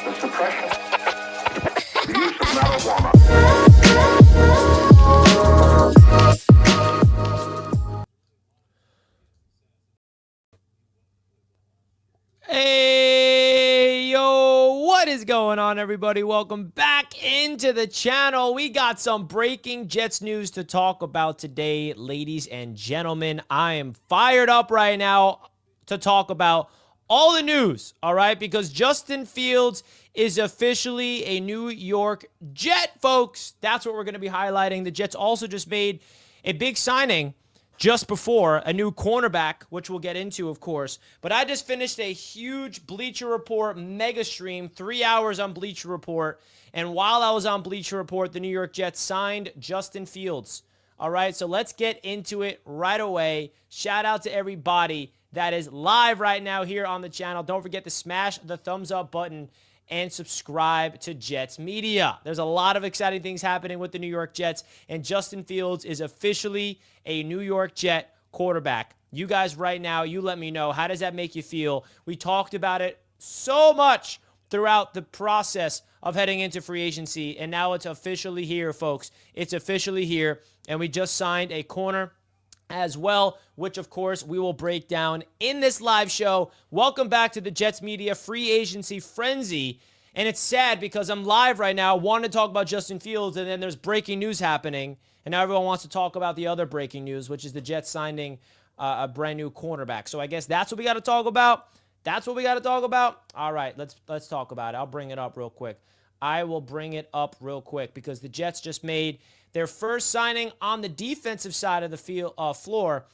the suppression, the use of marijuana. Hey, yo, what is going on, everybody? Welcome back into the channel. We got some breaking Jets news to talk about today, ladies and gentlemen. I am fired up right now to talk about all the news, all right? Because Justin Fields is officially a New York Jet, folks. That's what we're going to be highlighting. The Jets also just made a big signing just before, a new cornerback, which we'll get into, of course. But I just finished a huge Bleacher Report mega stream, 3 hours on Bleacher Report. And while I was on Bleacher Report, the New York Jets signed Justin Fields. All right, so let's get into it right away. Shout out to everybody that is live right now here on the channel. Don't forget to smash the thumbs up button and subscribe to Jets Media. There's a lot of exciting things happening with the New York Jets, and Justin Fields is officially a New York Jet quarterback. You guys right now, you let me know. How does that make you feel? We talked about it so much throughout the process of heading into free agency, and now it's officially here, folks. It's officially here, and we just signed a corner as well, which of course we will break down in this live show. Welcome back to the Jets Media Free Agency Frenzy. And it's sad because I'm live right now, wanting to talk about Justin Fields, and then there's breaking news happening, and now everyone wants to talk about the other breaking news, which is the Jets signing a brand new cornerback. So I guess that's what we got to talk about. That's what we got to talk about. All right, let's talk about it. I'll bring it up real quick. I will bring it up real quick because the Jets just made their first signing on the defensive side of the floor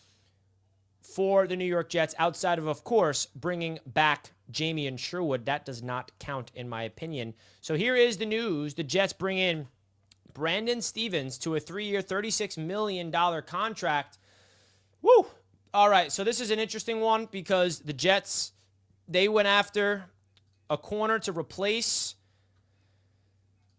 for the New York Jets, outside of course, bringing back Jamie Sherwood. That does not count, in my opinion. So here is the news. The Jets bring in Brandon Stephens to a 3-year, $36 million contract. Woo! All right, so this is an interesting one because the Jets, they went after a corner to replace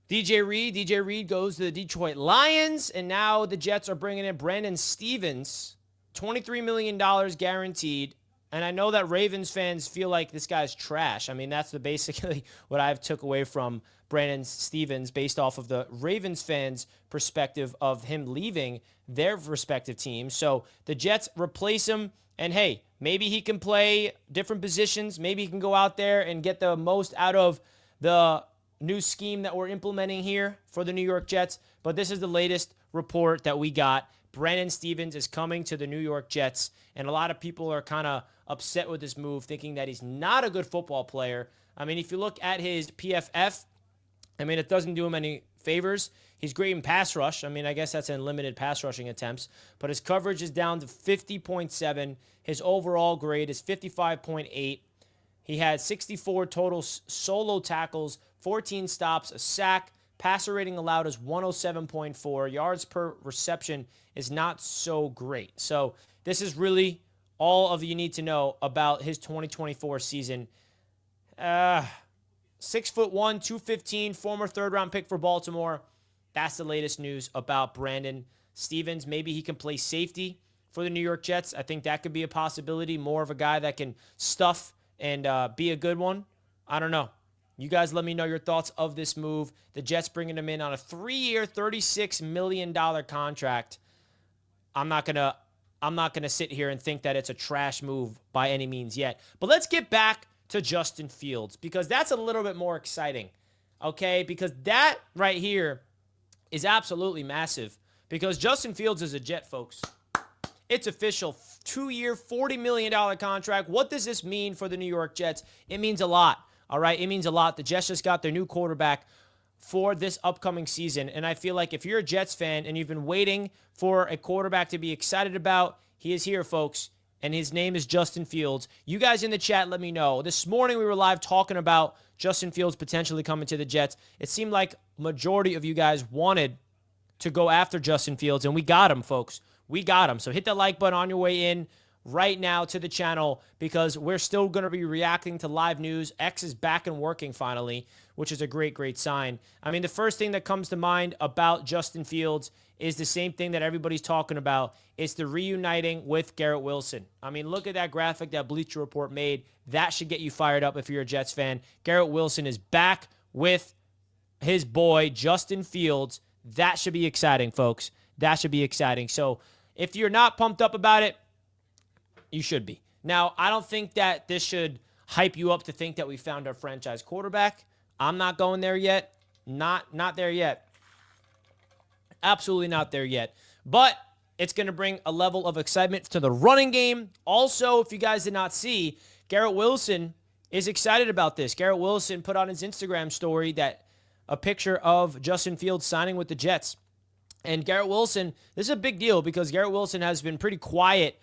DJ Reed. DJ Reed goes to the Detroit Lions, and now the Jets are bringing in Brandon Stephens, $23 million guaranteed. And I know that Ravens fans feel like this guy's trash. I mean, that's basically what I've took away from Brandon Stephens based off of the Ravens fans' perspective of him leaving their respective teams. So the Jets replace him, and hey, maybe he can play different positions. Maybe he can go out there and get the most out of the new scheme that we're implementing here for the New York Jets. But this is the latest report that we got. Brandon Stephens is coming to the New York Jets, and a lot of people are kind of upset with this move, thinking that he's not a good football player. I mean, if you look at his PFF, I mean, it doesn't do him any favors. He's great in pass rush. I mean, I guess that's in limited pass rushing attempts, but his coverage is down to 50.7. His overall grade is 55.8. He had 64 total solo tackles, 14 stops, a sack. Passer rating allowed is 107.4. Yards per reception is not so great. So this is really all of you need to know about his 2024 season. 6'1", 215, former third-round pick for Baltimore. That's the latest news about Brandon Stephens. Maybe he can play safety for the New York Jets. I think that could be a possibility. More of a guy that can stuff and be a good one. I don't know. You guys let me know your thoughts of this move. The Jets bringing him in on a 3-year, $36 million contract. I'm not gonna sit here and think that it's a trash move by any means yet. But let's get back to Justin Fields, because that's a little bit more exciting, okay? Because that right here is absolutely massive, because Justin Fields is a Jet, folks. It's official. 2-year, $40 million contract. What does this mean for the New York Jets? It means a lot. All right, it means a lot. The Jets just got their new quarterback for this upcoming season, and I feel like if you're a Jets fan and you've been waiting for a quarterback to be excited about, he is here, folks, and his name is Justin Fields. You guys in the chat, let me know. This morning we were live talking about Justin Fields potentially coming to the Jets. It seemed like majority of you guys wanted to go after Justin Fields, and we got him, folks. We got him. So hit that like button on your way in. right now to the channel because we're still going to be reacting to live news. X is back and working finally, which is a great, great sign. I mean, the first thing that comes to mind about Justin Fields is the same thing that everybody's talking about. It's the reuniting with Garrett Wilson. I mean, look at that graphic that Bleacher Report made. That should get you fired up if you're a Jets fan. Garrett Wilson is back with his boy, Justin Fields. That should be exciting, folks. That should be exciting. So if you're not pumped up about it, you should be. Now, I don't think that this should hype you up to think that we found our franchise quarterback. I'm not going there yet. Not there yet. Absolutely not there yet. But it's going to bring a level of excitement to the running game. Also, if you guys did not see, Garrett Wilson is excited about this. Garrett Wilson put on his Instagram story that a picture of Justin Fields signing with the Jets. And Garrett Wilson, this is a big deal because Garrett Wilson has been pretty quiet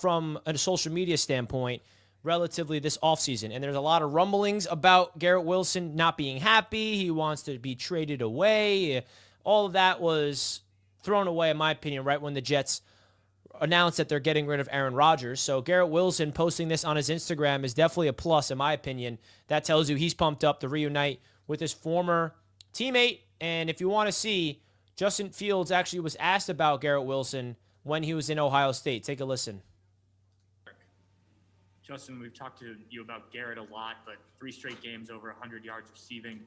from a social media standpoint relatively this offseason. And there's a lot of rumblings about Garrett Wilson not being happy. He wants to be traded away. All of that was thrown away, in my opinion, right when the Jets announced that they're getting rid of Aaron Rodgers. So Garrett Wilson posting this on his Instagram is definitely a plus, in my opinion. That tells you he's pumped up to reunite with his former teammate. And if you want to see, Justin Fields actually was asked about Garrett Wilson when he was in Ohio State. Take a listen. Justin, we've talked to you about Garrett a lot, but 3 straight games over 100 yards receiving.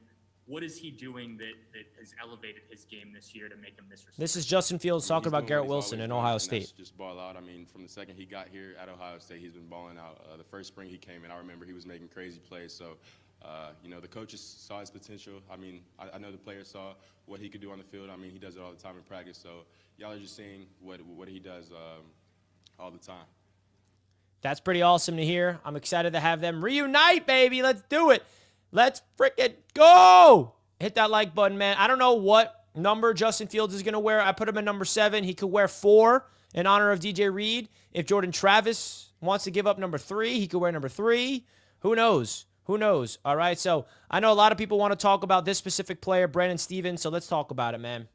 What is he doing that has elevated his game this year to make him this? This is Justin Fields talking about Garrett Wilson in Ohio State. Just ball out. I mean, from the second he got here at Ohio State, he's been balling out. The first spring he came in, I remember he was making crazy plays. So, the coaches saw his potential. I mean, I know the players saw what he could do on the field. I mean, he does it all the time in practice. So, y'all are just seeing what he does all the time. That's pretty awesome to hear. I'm excited to have them reunite, baby. Let's do it. Let's freaking go. Hit that like button, man. I don't know what number Justin Fields is going to wear. I put him at number 7. He could wear 4 in honor of DJ Reed. If Jordan Travis wants to give up number 3, he could wear number 3. Who knows? Who knows? All right, so I know a lot of people want to talk about this specific player, Brandon Stephens, so let's talk about it, man.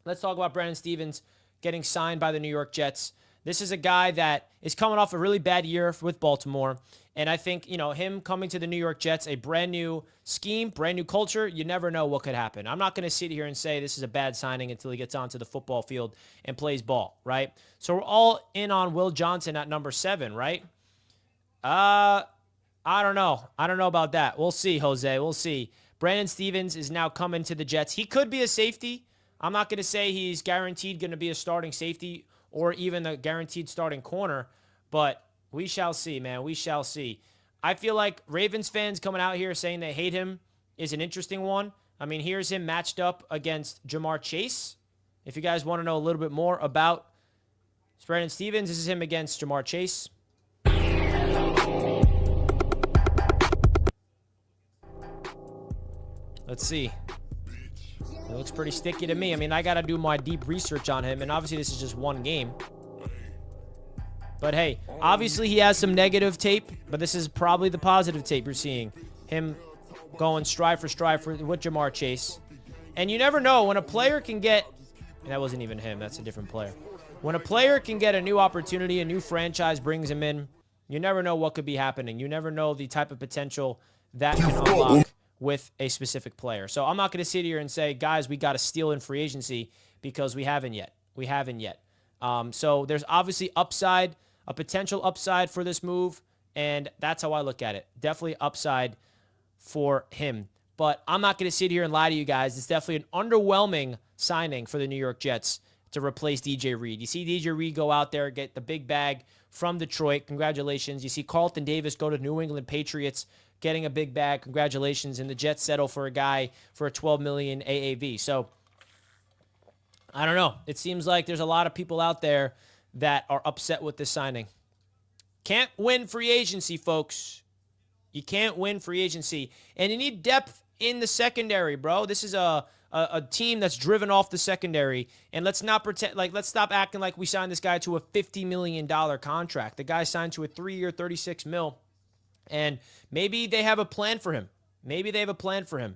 Let's talk about Brandon Stephens getting signed by the New York Jets. This is a guy that is coming off a really bad year with Baltimore. And I think, him coming to the New York Jets, a brand new scheme, brand new culture, you never know what could happen. I'm not going to sit here and say this is a bad signing until he gets onto the football field and plays ball, right? So we're all in on Will Johnson at number 7, right? I don't know. I don't know about that. We'll see, Jose. We'll see. Brandon Stephens is now coming to the Jets. He could be a safety. I'm not going to say he's guaranteed going to be a starting safety or even a guaranteed starting corner, but we shall see, man. We shall see. I feel like Ravens fans coming out here saying they hate him is an interesting one. I mean, here's him matched up against Jamar Chase. If you guys want to know a little bit more about Brandon Stephens, this is him against Jamar Chase. Let's see. It looks pretty sticky to me. I mean, I got to do my deep research on him, and obviously this is just one game. But hey, obviously he has some negative tape, but this is probably the positive tape you're seeing. Him going stride for stride with Jamar Chase. And you never know, when a player can get... That wasn't even him, that's a different player. When a player can get a new opportunity, a new franchise brings him in, you never know what could be happening. You never know the type of potential that can unlock with a specific player. So I'm not going to sit here and say, guys, we got to steal in free agency because we haven't yet. We haven't yet. So there's obviously upside, a potential upside for this move, and that's how I look at it. Definitely upside for him. But I'm not going to sit here and lie to you guys. It's definitely an underwhelming signing for the New York Jets to replace DJ Reed. You see DJ Reed go out there, get the big bag from Detroit. Congratulations. You see Carlton Davis go to New England Patriots, getting a big bag. Congratulations. And the Jets settle for a guy for a $12 million AAV. So, I don't know. It seems like there's a lot of people out there that are upset with this signing. Can't win free agency, folks. You can't win free agency. And you need depth in the secondary, bro. This is a team that's driven off the secondary. And let's not pretend, let's stop acting like we signed this guy to a $50 million contract. The guy signed to a 3-year, $36 million. And maybe they have a plan for him. Maybe they have a plan for him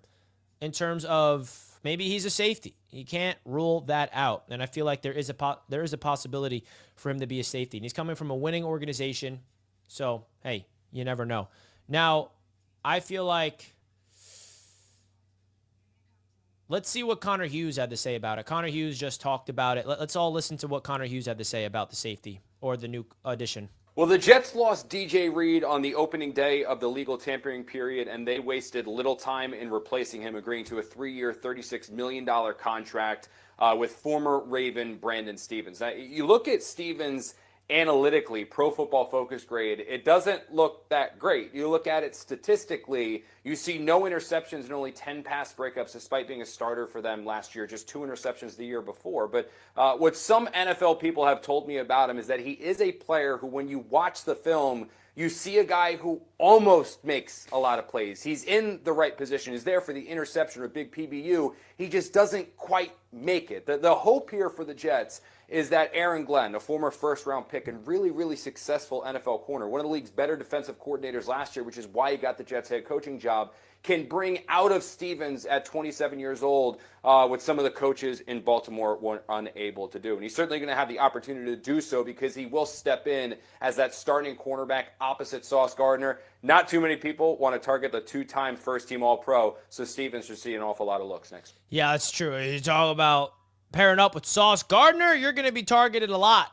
in terms of Maybe he's a safety. You can't rule that out. And I feel like there is a possibility for him to be a safety. And he's coming from a winning organization. So, hey, you never know. Now, I feel like let's see what Connor Hughes had to say about it. Connor Hughes just talked about it. Let's all listen to what Connor Hughes had to say about the safety or the new addition. Well, the Jets lost DJ Reed on the opening day of the legal tampering period, and they wasted little time in replacing him, agreeing to a 3-year, $36 million contract with former Raven Brandon Stevens. Now, you look at Stevens analytically, Pro Football Focus grade, it doesn't look that great. You look at it statistically, you see no interceptions and only 10 pass breakups despite being a starter for them last year, just 2 interceptions the year before. But what some NFL people have told me about him is that he is a player who, when you watch the film, you see a guy who almost makes a lot of plays. He's in the right position. He's there for the interception or big PBU. He just doesn't quite make it. The hope here for the Jets is that Aaron Glenn, a former first-round pick and really, really successful NFL corner, one of the league's better defensive coordinators last year, which is why he got the Jets head coaching job, can bring out of Stevens at 27 years old what some of the coaches in Baltimore were unable to do. And he's certainly going to have the opportunity to do so because he will step in as that starting cornerback opposite Sauce Gardner. Not too many people want to target the 2-time first-team All-Pro, so Stevens should see an awful lot of looks next. Yeah, that's true. You talk about pairing up with Sauce Gardner, you're going to be targeted a lot,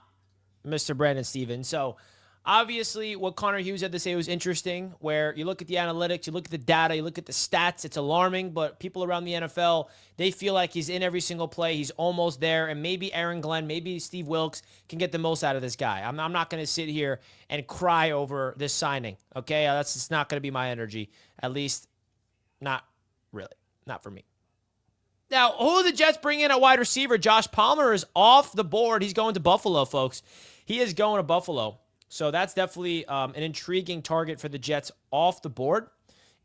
Mr. Brandon Stevens. So, obviously, what Connor Hughes had to say was interesting, where you look at the analytics, you look at the data, you look at the stats, it's alarming, but people around the NFL, they feel like he's in every single play, he's almost there, and maybe Aaron Glenn, maybe Steve Wilks can get the most out of this guy. I'm not going to sit here and cry over this signing, okay? That's just not going to be my energy, at least not really, not for me. Now, who the Jets bring in at wide receiver? Josh Palmer is off the board. He's going to Buffalo, folks. He is going to Buffalo. So that's definitely an intriguing target for the Jets off the board.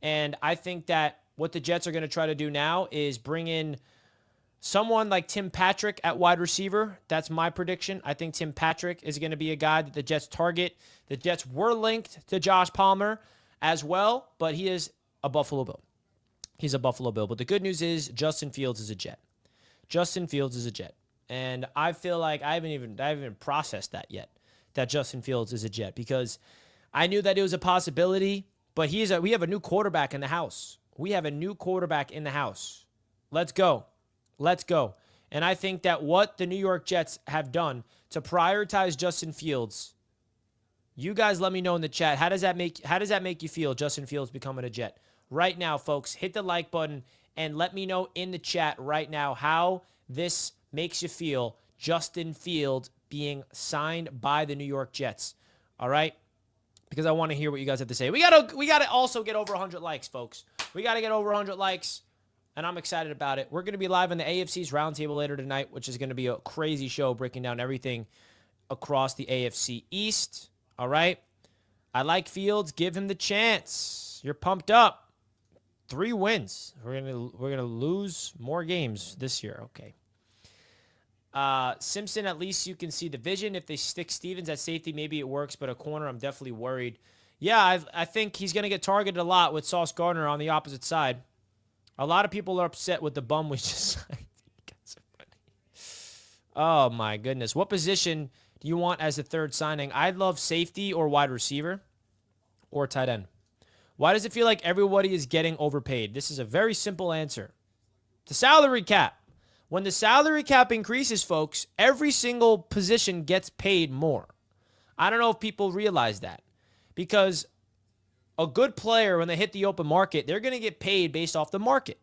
And I think that what the Jets are going to try to do now is bring in someone like Tim Patrick at wide receiver. That's my prediction. I think Tim Patrick is going to be a guy that the Jets target. The Jets were linked to Josh Palmer as well, but he is a Buffalo Bill. He's a Buffalo Bill. But the good news is Justin Fields is a Jet. Justin Fields is a Jet. And I feel like I haven't even processed that yet, that Justin Fields is a Jet, because I knew that it was a possibility, but we have a new quarterback in the house. We have a new quarterback in the house. Let's go. Let's go. And I think that what the New York Jets have done to prioritize Justin Fields, you guys let me know in the chat, how does that make you feel, Justin Fields becoming a Jet? Right now, folks, hit the like button and let me know in the chat right now how this makes you feel, Justin Fields being signed by the New York Jets. All right? Because I want to hear what you guys have to say. We gotta also get over 100 likes, folks. We got to get over 100 likes, and I'm excited about it. We're going to be live on the AFC's Roundtable later tonight, which is going to be a crazy show breaking down everything across the AFC East. All right? I like Fields. Give him the chance. You're pumped up. 3 wins. We're gonna lose more games this year. Okay. Simpson, at least you can see the vision. If they stick Stevens at safety, maybe it works, but a corner, I'm definitely worried. Yeah, I think he's going to get targeted a lot with Sauce Gardner on the opposite side. A lot of people are upset with the bum we just signed. Oh, my goodness. What position do you want as the third signing? I'd love safety or wide receiver or tight end. Why does it feel like everybody is getting overpaid? This is a very simple answer. The salary cap. When the salary cap increases, folks, every single position gets paid more. I don't know if people realize that. Because a good player, when they hit the open market, they're going to get paid based off the market.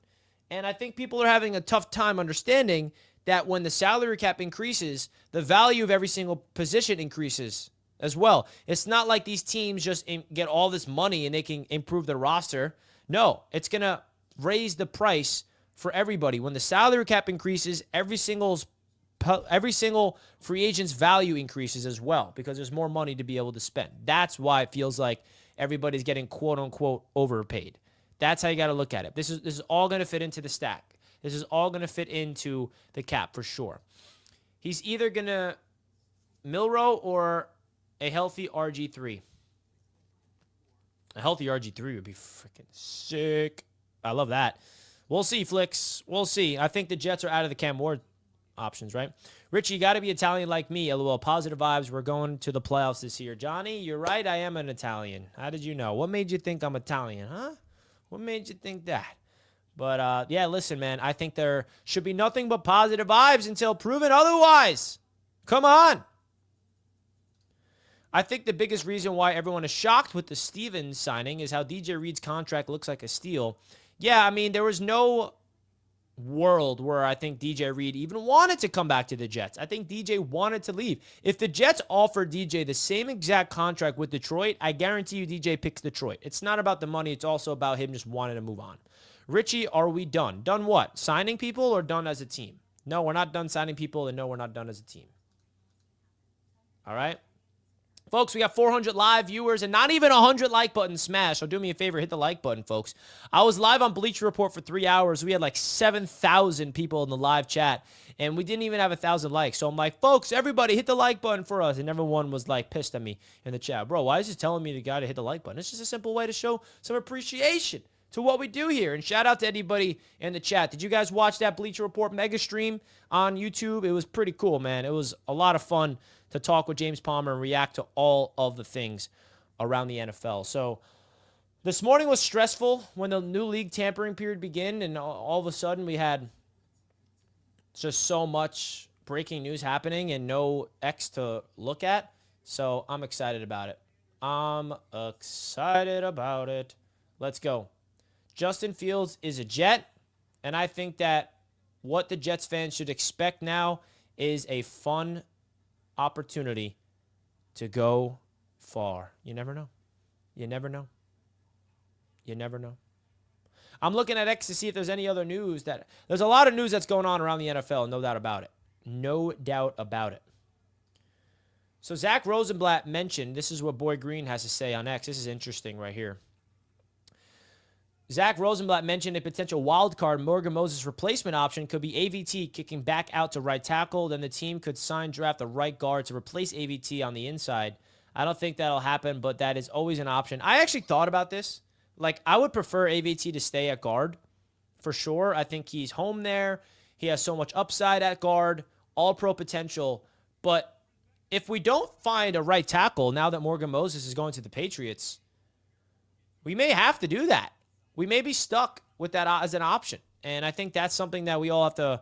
And I think people are having a tough time understanding that when the salary cap increases, the value of every single position increases as well. It's not like these teams just get all this money and they can improve their roster. No, it's going to raise the price for everybody. When the salary cap increases, every single free agent's value increases as well because there's more money to be able to spend. That's why it feels like everybody's getting quote-unquote overpaid. That's how you got to look at it. This is all going to fit into the stack. This is all going to fit into the cap for sure. He's either going to Milrow or a healthy RG3. A healthy RG3 would be freaking sick. I love that. We'll see, Flicks. We'll see. I think the Jets are out of the Cam Ward options, right? Richie, you got to be Italian like me. LOL. Positive vibes. We're going to the playoffs this year. Johnny, you're right. I am an Italian. How did you know? What made you think I'm Italian, huh? What made you think that? But, yeah, listen, man. I think there should be nothing but positive vibes until proven otherwise. Come on. I think the biggest reason why everyone is shocked with the Stevens signing is how DJ Reed's contract looks like a steal. Yeah, I mean, there was no world where I think DJ Reed even wanted to come back to the Jets. I think DJ wanted to leave. If the Jets offered DJ the same exact contract with Detroit, I guarantee you DJ picks Detroit. It's not about the money. It's also about him just wanting to move on. Richie, are we done? Done what? Signing people or done as a team? No, we're not done signing people, and no, we're not done as a team. All right? Folks, we got 400 live viewers and not even 100 like buttons smashed. So do me a favor, hit the like button, folks. I was live on Bleacher Report for 3 hours. We had like 7,000 people in the live chat, and we didn't even have 1,000 likes. So I'm like, folks, everybody hit the like button for us. And everyone was like pissed at me in the chat. Bro, why is he telling me the guy to hit the like button? It's just a simple way to show some appreciation to what we do here. And shout out to anybody in the chat. Did you guys watch that Bleacher Report mega stream on YouTube? It was pretty cool, man. It was a lot of fun to talk with James Palmer and react to all of the things around the NFL. So this morning was stressful when the new league tampering period began, and all of a sudden we had just so much breaking news happening and no X to look at. So I'm excited about it. I'm excited about it. Let's go. Justin Fields is a Jet, and I think that what the Jets fans should expect now is a fun opportunity to go far. You never know. You never know. You never know. I'm looking at X to see if there's any other news. There's a lot of news that's going on around the NFL, no doubt about it. No doubt about it. So Zach Rosenblatt mentioned, this is what Boy Green has to say on X. This is interesting right here. Zach Rosenblatt mentioned a potential wild card Morgan Moses replacement option could be AVT kicking back out to right tackle. Then the team could draft a right guard to replace AVT on the inside. I don't think that'll happen, but that is always an option. I actually thought about this. Like, I would prefer AVT to stay at guard for sure. I think he's home there. He has so much upside at guard, all pro potential. But if we don't find a right tackle now that Morgan Moses is going to the Patriots, we may have to do that. We may be stuck with that as an option. And I think that's something that we all have to,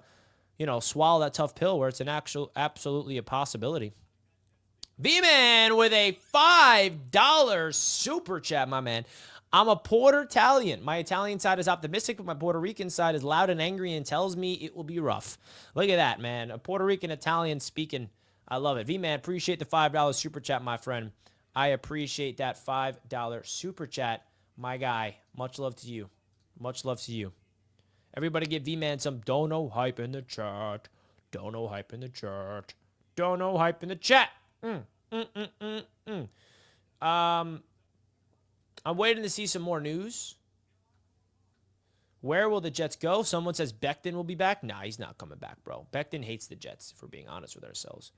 swallow that tough pill where it's absolutely a possibility. V-Man with a $5 super chat, my man. I'm a Puerto Italian. My Italian side is optimistic, but my Puerto Rican side is loud and angry and tells me it will be rough. Look at that, man. A Puerto Rican Italian speaking. I love it. V-Man, appreciate the $5 super chat, my friend. I appreciate that $5 super chat. My guy, much love to you. Much love to you. Everybody give V-Man some dono hype in the chat. Dono hype in the chat. Dono hype in the chat. I'm waiting to see some more news. Where will the Jets go? Someone says Becton will be back. Nah, he's not coming back, bro. Becton hates the Jets, if we're being honest with ourselves.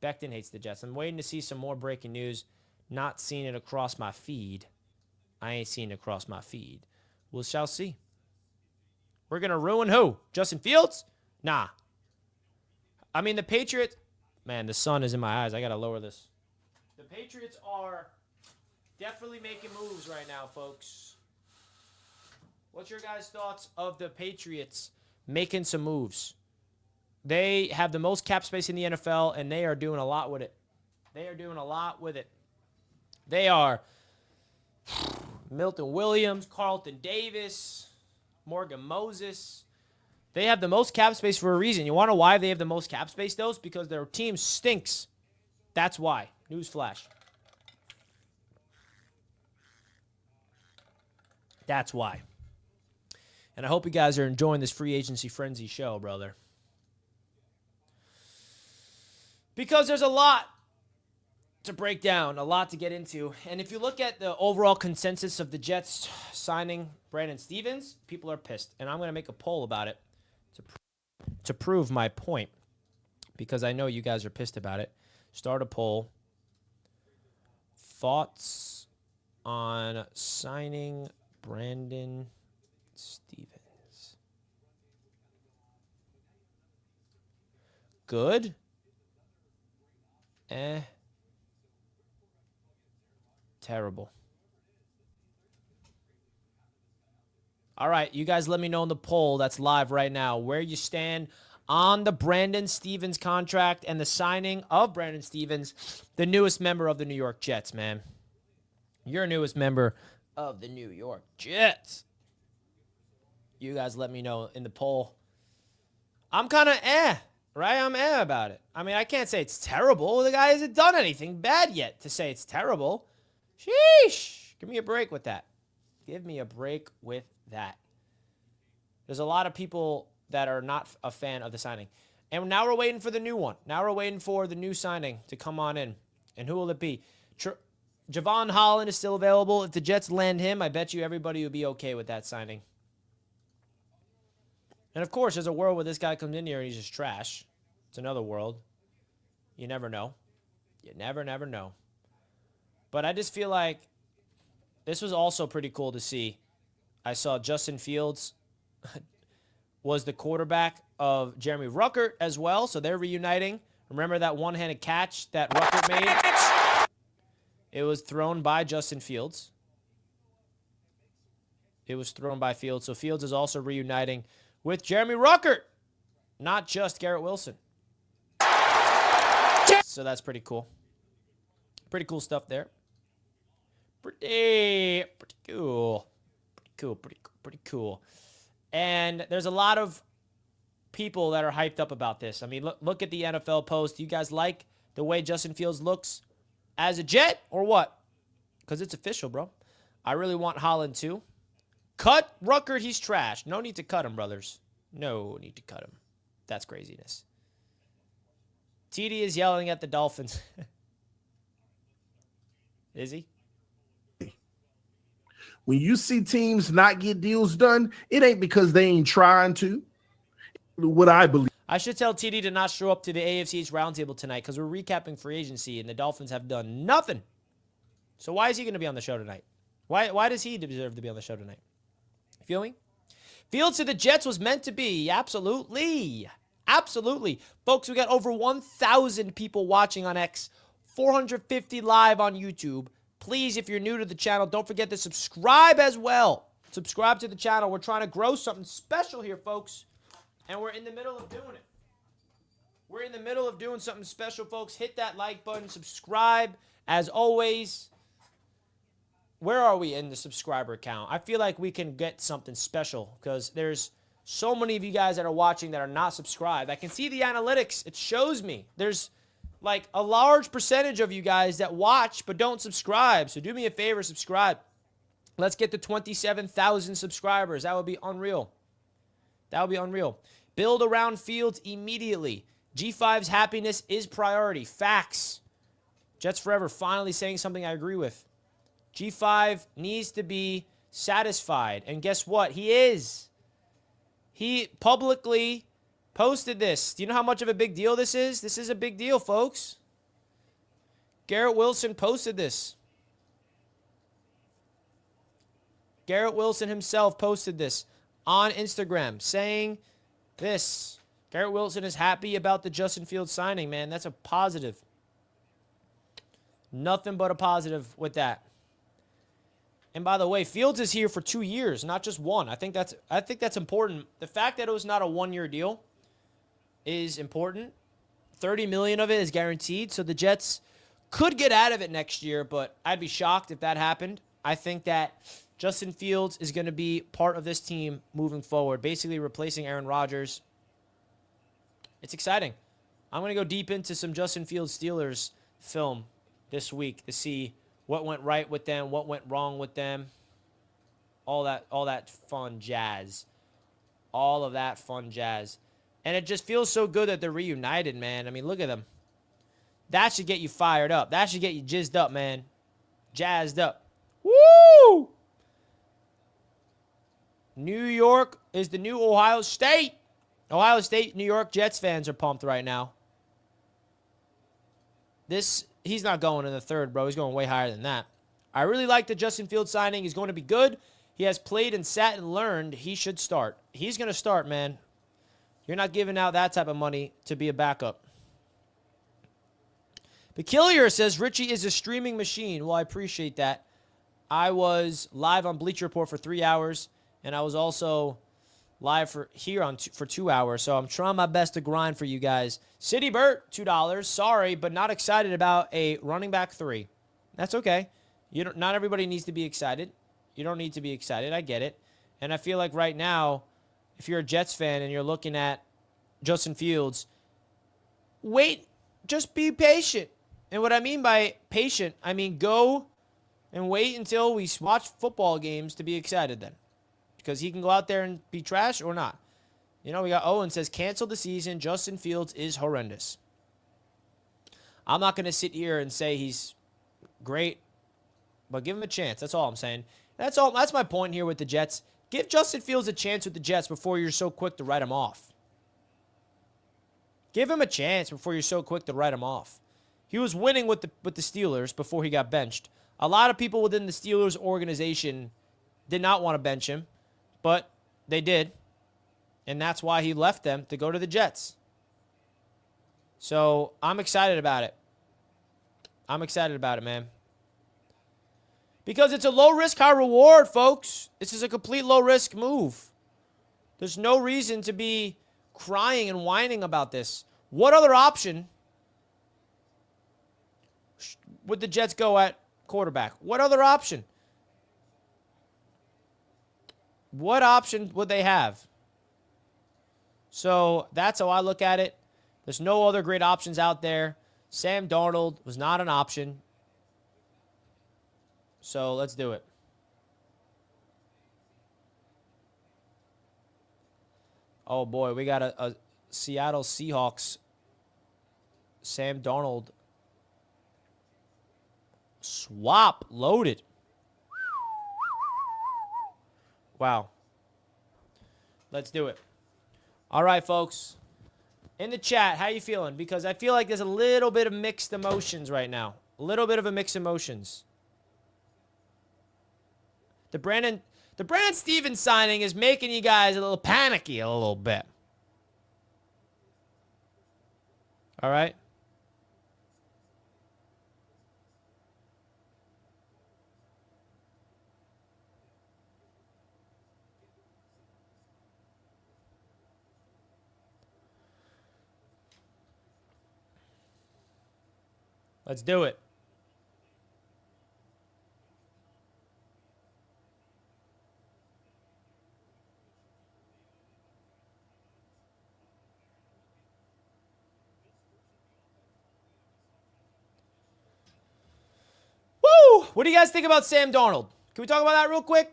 Becton hates the Jets. I'm waiting to see some more breaking news. Not seeing it across my feed. I ain't seen it across my feed. We shall see. We're going to ruin who? Justin Fields? Nah. I mean, the Patriots... Man, the sun is in my eyes. I got to lower this. The Patriots are definitely making moves right now, folks. What's your guys' thoughts of the Patriots making some moves? They have the most cap space in the NFL, and they are doing a lot with it. They are doing a lot with it. They are... Milton Williams, Carlton Davis, Morgan Moses. They have the most cap space for a reason. You want to know why they have the most cap space, though? It's because their team stinks. That's why. Newsflash. That's why. And I hope you guys are enjoying this free agency frenzy show, brother. Because there's a lot to break down, a lot to get into. And if you look at the overall consensus of the Jets signing Brandon Stevens, people are pissed. And I'm going to make a poll about it to prove my point, because I know you guys are pissed about it. Start a poll. Thoughts on signing Brandon Stevens? Good. Terrible. All right, you guys let me know in the poll that's live right now where you stand on the Brandon Stevens contract and the signing of Brandon Stevens, the newest member of the New York Jets, man. Your newest member of the New York Jets. You guys let me know in the poll. I'm kind of right? I'm about it. I mean, I can't say it's terrible. The guy hasn't done anything bad yet to say it's terrible. Sheesh. Give me a break with that. Give me a break with that. There's a lot of people that are not a fan of the signing. And now we're waiting for the new one. Now we're waiting for the new signing to come on in. And who will it be? Javon Holland is still available. If the Jets land him, I bet you everybody will be okay with that signing. And, of course, there's a world where this guy comes in here and he's just trash. It's another world. You never know. You never know. But I just feel like this was also pretty cool to see. I saw Justin Fields was the quarterback of Jeremy Ruckert as well, so they're reuniting. Remember that one-handed catch that Ruckert made? It was thrown by Justin Fields. It was thrown by Fields, so Fields is also reuniting with Jeremy Ruckert, not just Garrett Wilson. So that's pretty cool. Pretty cool stuff there. Pretty cool. Pretty cool. And there's a lot of people that are hyped up about this. I mean, look at the NFL post. You guys like the way Justin Fields looks as a Jet or what? Because it's official, bro. I really want Holland too. Cut Ruckert. He's trash. No need to cut him, brothers. No need to cut him. That's craziness. TD is yelling at the Dolphins. Is he? When you see teams not get deals done, it ain't because they ain't trying to. What I believe. I should tell TD to not show up to the AFC's roundtable tonight because we're recapping free agency and the Dolphins have done nothing. So why is he going to be on the show tonight? Why does he deserve to be on the show tonight? You feel me? Fields to the Jets was meant to be. Absolutely. Absolutely. Folks, we got over 1,000 people watching on X, 450 live on YouTube. Please, if you're new to the channel, don't forget to subscribe as well. Subscribe to the channel. We're trying to grow something special here, folks. And we're in the middle of doing it. We're in the middle of doing something special, folks. Hit that like button. Subscribe. As always, where are we in the subscriber count? I feel like we can get something special because there's so many of you guys that are watching that are not subscribed. I can see the analytics. It shows me. There's like a large percentage of you guys that watch but don't subscribe. So do me a favor, subscribe. Let's get to 27,000 subscribers. That would be unreal. That would be unreal. Build around Fields immediately. G5's happiness is priority. Facts. Jets Forever finally saying something I agree with. G5 needs to be satisfied. And guess what? He is. He publicly posted this. Do you know how much of a big deal this is? This is a big deal, folks. Garrett Wilson posted this. Garrett Wilson himself posted this on Instagram saying this. Garrett Wilson is happy about the Justin Fields signing, man. That's a positive. Nothing but a positive with that. And by the way, Fields is here for 2 years, not just one. I think that's important. The fact that it was not a one-year deal is important. $30 million of it is guaranteed, so the Jets could get out of it next year, but I'd be shocked if that happened. I think that Justin Fields is going to be part of this team moving forward, basically replacing Aaron Rodgers. It's exciting. I'm going to go deep into some Justin Fields Steelers film this week to see what went right with them, what went wrong with them, all that fun jazz. All of that fun jazz. And it just feels so good that they're reunited, man. I mean, look at them. That should get you fired up. That should get you jizzed up, man. Jazzed up. Woo! New York is the new Ohio State. Ohio State, New York Jets fans are pumped right now. He's not going in the third, bro. He's going way higher than that. I really like the Justin Fields signing. He's going to be good. He has played and sat and learned. He should start. He's going to start, man. You're not giving out that type of money to be a backup. Peculiar says, Richie is a streaming machine. Well, I appreciate that. I was live on Bleacher Report for 3 hours, and I was also live for 2 hours. So I'm trying my best to grind for you guys. City Burt, $2. Sorry, but not excited about a running back 3. That's okay. Not everybody needs to be excited. You don't need to be excited. I get it. And I feel like right now, if you're a Jets fan and you're looking at Justin Fields, wait, just be patient. And what I mean by patient, I mean go and wait until we watch football games to be excited then. Because he can go out there and be trash or not. You know, we got Owen says, cancel the season. Justin Fields is horrendous. I'm not going to sit here and say he's great, but give him a chance. That's all I'm saying. That's all. That's my point here with the Jets. Give Justin Fields a chance with the Jets before you're so quick to write him off. Give him a chance before you're so quick to write him off. He was winning with the Steelers before he got benched. A lot of people within the Steelers organization did not want to bench him, but they did. And that's why he left them to go to the Jets. So I'm excited about it. I'm excited about it, man. Because it's a low-risk, high-reward, folks. This is a complete low-risk move. There's no reason to be crying and whining about this. What other option would the Jets go at quarterback? What other option? What option would they have? So that's how I look at it. There's no other great options out there. Sam Darnold was not an option. So let's do it. Oh, boy, we got a Seattle Seahawks Sam Darnold swap loaded. Wow. Let's do it. All right, folks. In the chat, how you feeling? Because I feel like there's a little bit of mixed emotions right now. A little bit of a mixed emotions. The Brandon Stevens signing is making you guys a little panicky a little bit. All right? Let's do it. Woo! What do you guys think about Sam Darnold? Can we talk about that real quick?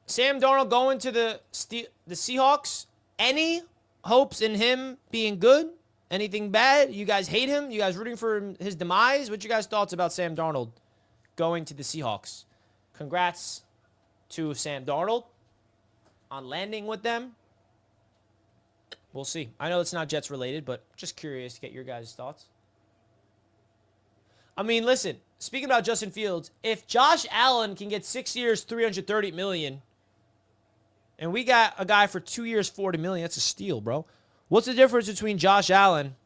Sam Darnold going to the Seahawks. Any hopes in him being good? Anything bad? You guys hate him? You guys rooting for his demise? What's your guys' thoughts about Sam Darnold going to the Seahawks? Congrats to Sam Darnold on landing with them. We'll see. I know it's not Jets related, but just curious to get your guys' thoughts. I mean, listen, speaking about Justin Fields, if Josh Allen can get 6 years, $330 million, and we got a guy for 2 years, $40 million, that's a steal, bro. What's the difference between Josh Allen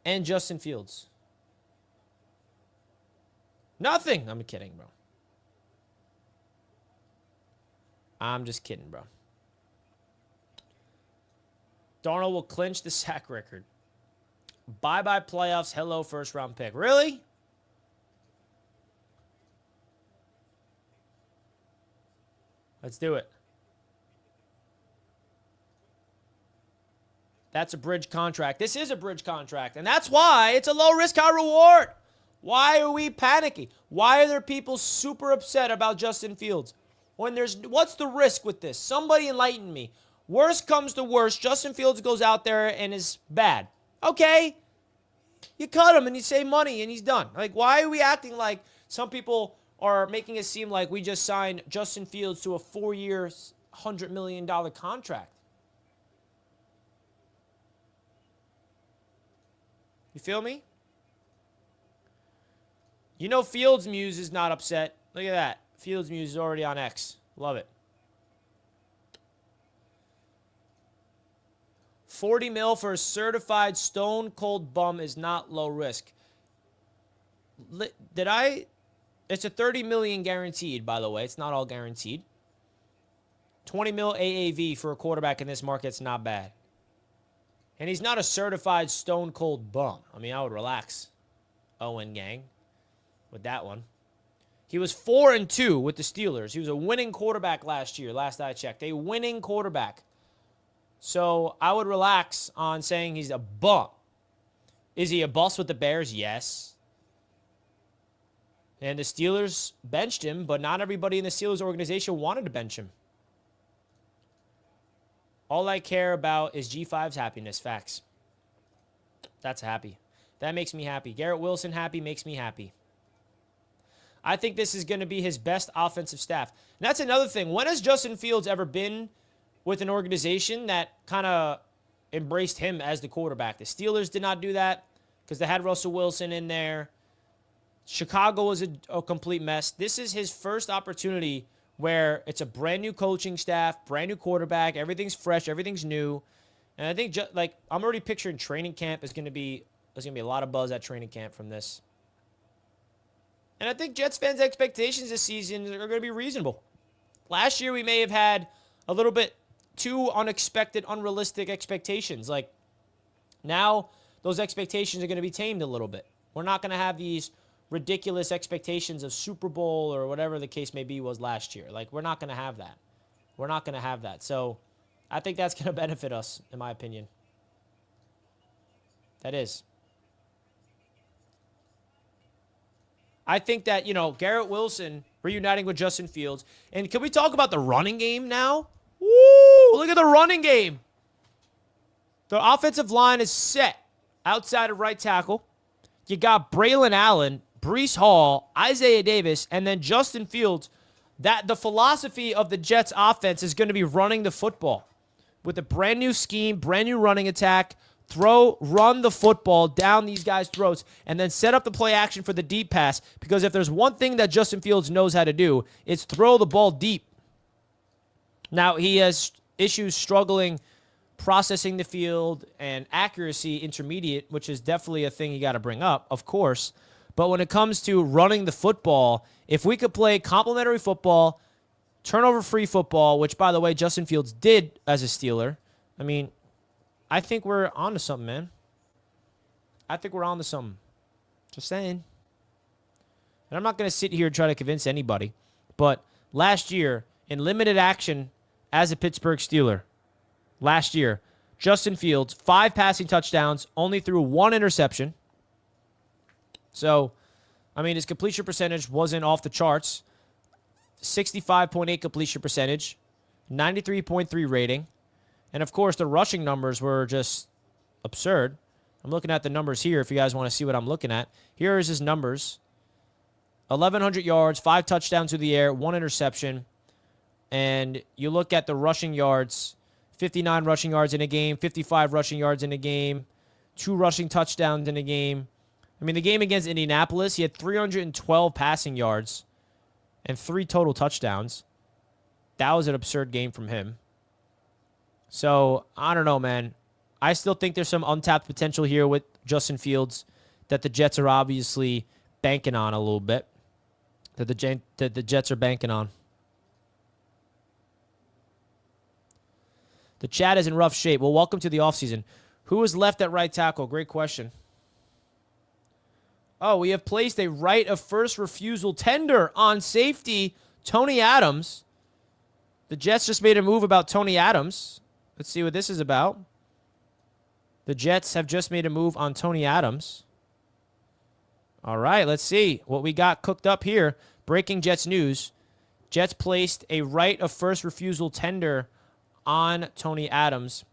and Justin Fields? Nothing. I'm kidding, bro. I'm just kidding, bro. Darnold will clinch the sack record. Bye-bye playoffs. Hello, first-round pick. Really? Let's do it. That's a bridge contract. This is a bridge contract, and that's why it's a low-risk, high-reward. Why are we panicking? Why are there people super upset about Justin Fields? What's the risk with this? Somebody enlighten me. Worst comes to worst, Justin Fields goes out there and is bad. Okay, you cut him and you save money and he's done. Like, why are we acting like some people are making it seem like we just signed Justin Fields to a 4-year, $100 million contract? You feel me? You know Fields Muse is not upset. Look at that. Fields Muse is already on X. Love it. 40 mil for a certified stone cold bum is not low risk. It's a 30 million guaranteed, by the way. It's not all guaranteed. 20 mil AAV for a quarterback in this market's not bad. And he's not a certified stone cold bum. I mean, I would relax, Owen gang, with that one. He was 4-2 with the Steelers. He was a winning quarterback last year, last I checked. A winning quarterback. So I would relax on saying he's a bum. Is he a bust with the Bears? Yes. And the Steelers benched him, but not everybody in the Steelers organization wanted to bench him. All I care about is G5's happiness. Facts. That's happy. That makes me happy. Garrett Wilson happy makes me happy. I think this is going to be his best offensive staff. And that's another thing. When has Justin Fields ever been with an organization that kind of embraced him as the quarterback? The Steelers did not do that because they had Russell Wilson in there. Chicago was a complete mess. This is his first opportunity where it's a brand new coaching staff, brand new quarterback, everything's fresh, everything's new. And I think I'm already picturing training camp there's going to be a lot of buzz at training camp from this. And I think Jets fans' expectations this season are going to be reasonable. Last year we may have had a little bit too unexpected, unrealistic expectations. Like now those expectations are going to be tamed a little bit. We're not going to have these ridiculous expectations of Super Bowl or whatever the case may be was last year. Like, we're not going to have that. We're not going to have that. So I think that's going to benefit us, in my opinion. That is. I think that, Garrett Wilson reuniting with Justin Fields. And can we talk about the running game now? Woo! Look at the running game. The offensive line is set outside of right tackle. You got Braylon Allen, Breece Hall, Isaiah Davis, and then Justin Fields. That the philosophy of the Jets offense is going to be running the football with a brand new scheme, brand new running attack, run the football down these guys' throats, and then set up the play action for the deep pass. Because if there's one thing that Justin Fields knows how to do, it's throw the ball deep. Now, he has issues struggling processing the field and accuracy intermediate, which is definitely a thing you got to bring up, of course. But when it comes to running the football, if we could play complementary football, turnover-free football, which, by the way, Justin Fields did as a Steeler, I mean, I think we're on to something, man. I think we're on to something. Just saying. And I'm not going to sit here and try to convince anybody, but last year, in limited action as a Pittsburgh Steeler, last year, Justin Fields, 5 passing touchdowns, only threw 1 interception. So, I mean, his completion percentage wasn't off the charts. 65.8 completion percentage, 93.3 rating. And, of course, the rushing numbers were just absurd. I'm looking at the numbers here if you guys want to see what I'm looking at. Here is his numbers. 1,100 yards, 5 touchdowns through the air, 1 interception. And you look at the rushing yards, 59 rushing yards in a game, 55 rushing yards in a game, 2 rushing touchdowns in a game. I mean, the game against Indianapolis, he had 312 passing yards and 3 total touchdowns. That was an absurd game from him. So, I don't know, man. I still think there's some untapped potential here with Justin Fields that the Jets are obviously banking on a little bit. That the Jets are banking on. The chat is in rough shape. Well, welcome to the offseason. Who is left at right tackle? Great question. Oh, we have placed a right of first refusal tender on safety, Tony Adams. The Jets just made a move about Tony Adams. Let's see what this is about. The Jets have just made a move on Tony Adams. All right, let's see what we got cooked up here. Breaking Jets news. Jets placed a right of first refusal tender on Tony Adams.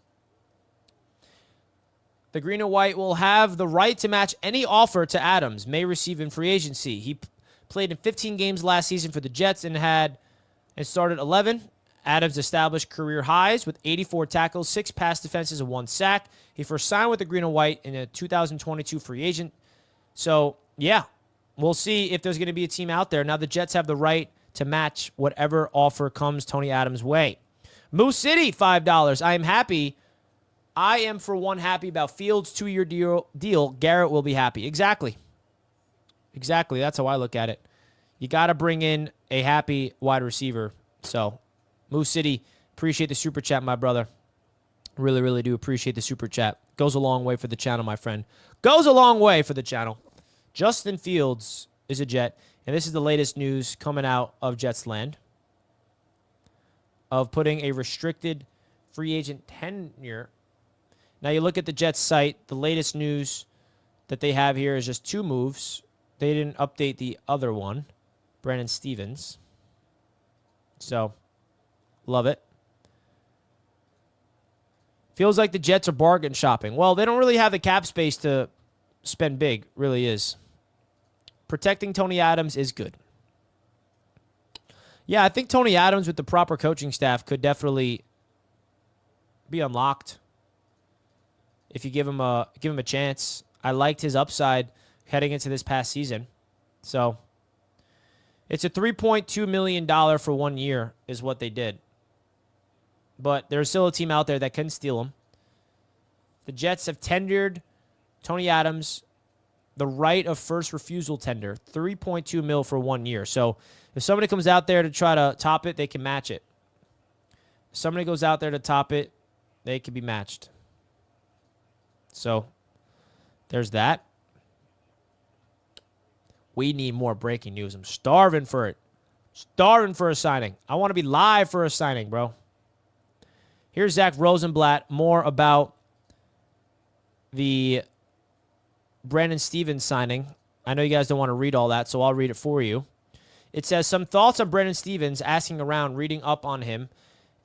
The green and white will have the right to match any offer to Adams may receive in free agency. He played in 15 games last season for the Jets and started 11. Adams established career highs with 84 tackles, 6 pass defenses, and 1 sack. He first signed with the green and white in a 2022 free agent. So, yeah, we'll see if there's going to be a team out there. Now the Jets have the right to match whatever offer comes Tony Adams' way. Moose City, $5. I am happy I am, for one, happy about Fields' 2-year deal. Garrett will be happy. Exactly. That's how I look at it. You got to bring in a happy wide receiver. So, Moose City, appreciate the super chat, my brother. Really, really do appreciate the super chat. Goes a long way for the channel, my friend. Goes a long way for the channel. Justin Fields is a Jet, and this is the latest news coming out of Jets land of putting a restricted free agent tenure. Now, you look at the Jets site, the latest news that they have here is just 2 moves. They didn't update the other one, Brandon Stevens. So, love it. Feels like the Jets are bargain shopping. Well, they don't really have the cap space to spend big, really is. Protecting Tony Adams is good. Yeah, I think Tony Adams with the proper coaching staff could definitely be unlocked if you give him a chance. I liked his upside heading into this past season. So, it's a $3.2 million for 1 year is what they did. But there's still a team out there that can steal him. The Jets have tendered Tony Adams the right of first refusal tender, $3.2 million for 1 year. So if somebody comes out there to try to top it, they can match it. If somebody goes out there to top it, they can be matched. So there's that. We need more breaking news. I'm starving for it. Starving for a signing. I want to be live for a signing, bro. Here's Zach Rosenblatt, more about the Brandon Stevens signing. I know you guys don't want to read all that, so I'll read it for you. It says, some thoughts on Brandon Stevens, asking around, reading up on him,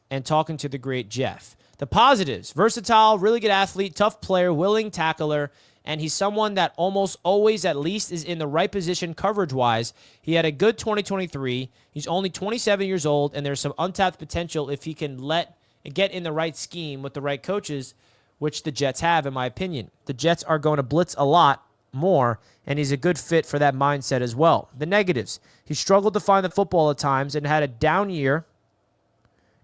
and talking to the great Jeff. The positives: versatile, really good athlete, tough player, willing tackler, and he's someone that almost always at least is in the right position coverage-wise. He had a good 2023. He's only 27 years old, and there's some untapped potential if he can get in the right scheme with the right coaches, which the Jets have, in my opinion. The Jets are going to blitz a lot more, and he's a good fit for that mindset as well. The negatives: he struggled to find the football at times and had a down year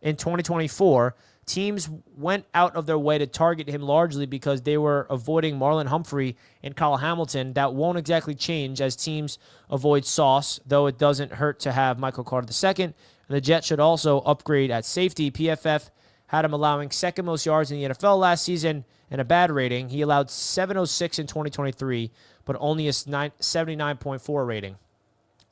in 2024. Teams went out of their way to target him largely because they were avoiding Marlon Humphrey and Kyle Hamilton. That won't exactly change as teams avoid Sauce, though it doesn't hurt to have Michael Carter II. And the Jets should also upgrade at safety. PFF had him allowing second most yards in the NFL last season and a bad rating. He allowed 706 in 2023, but only a 79.4 rating.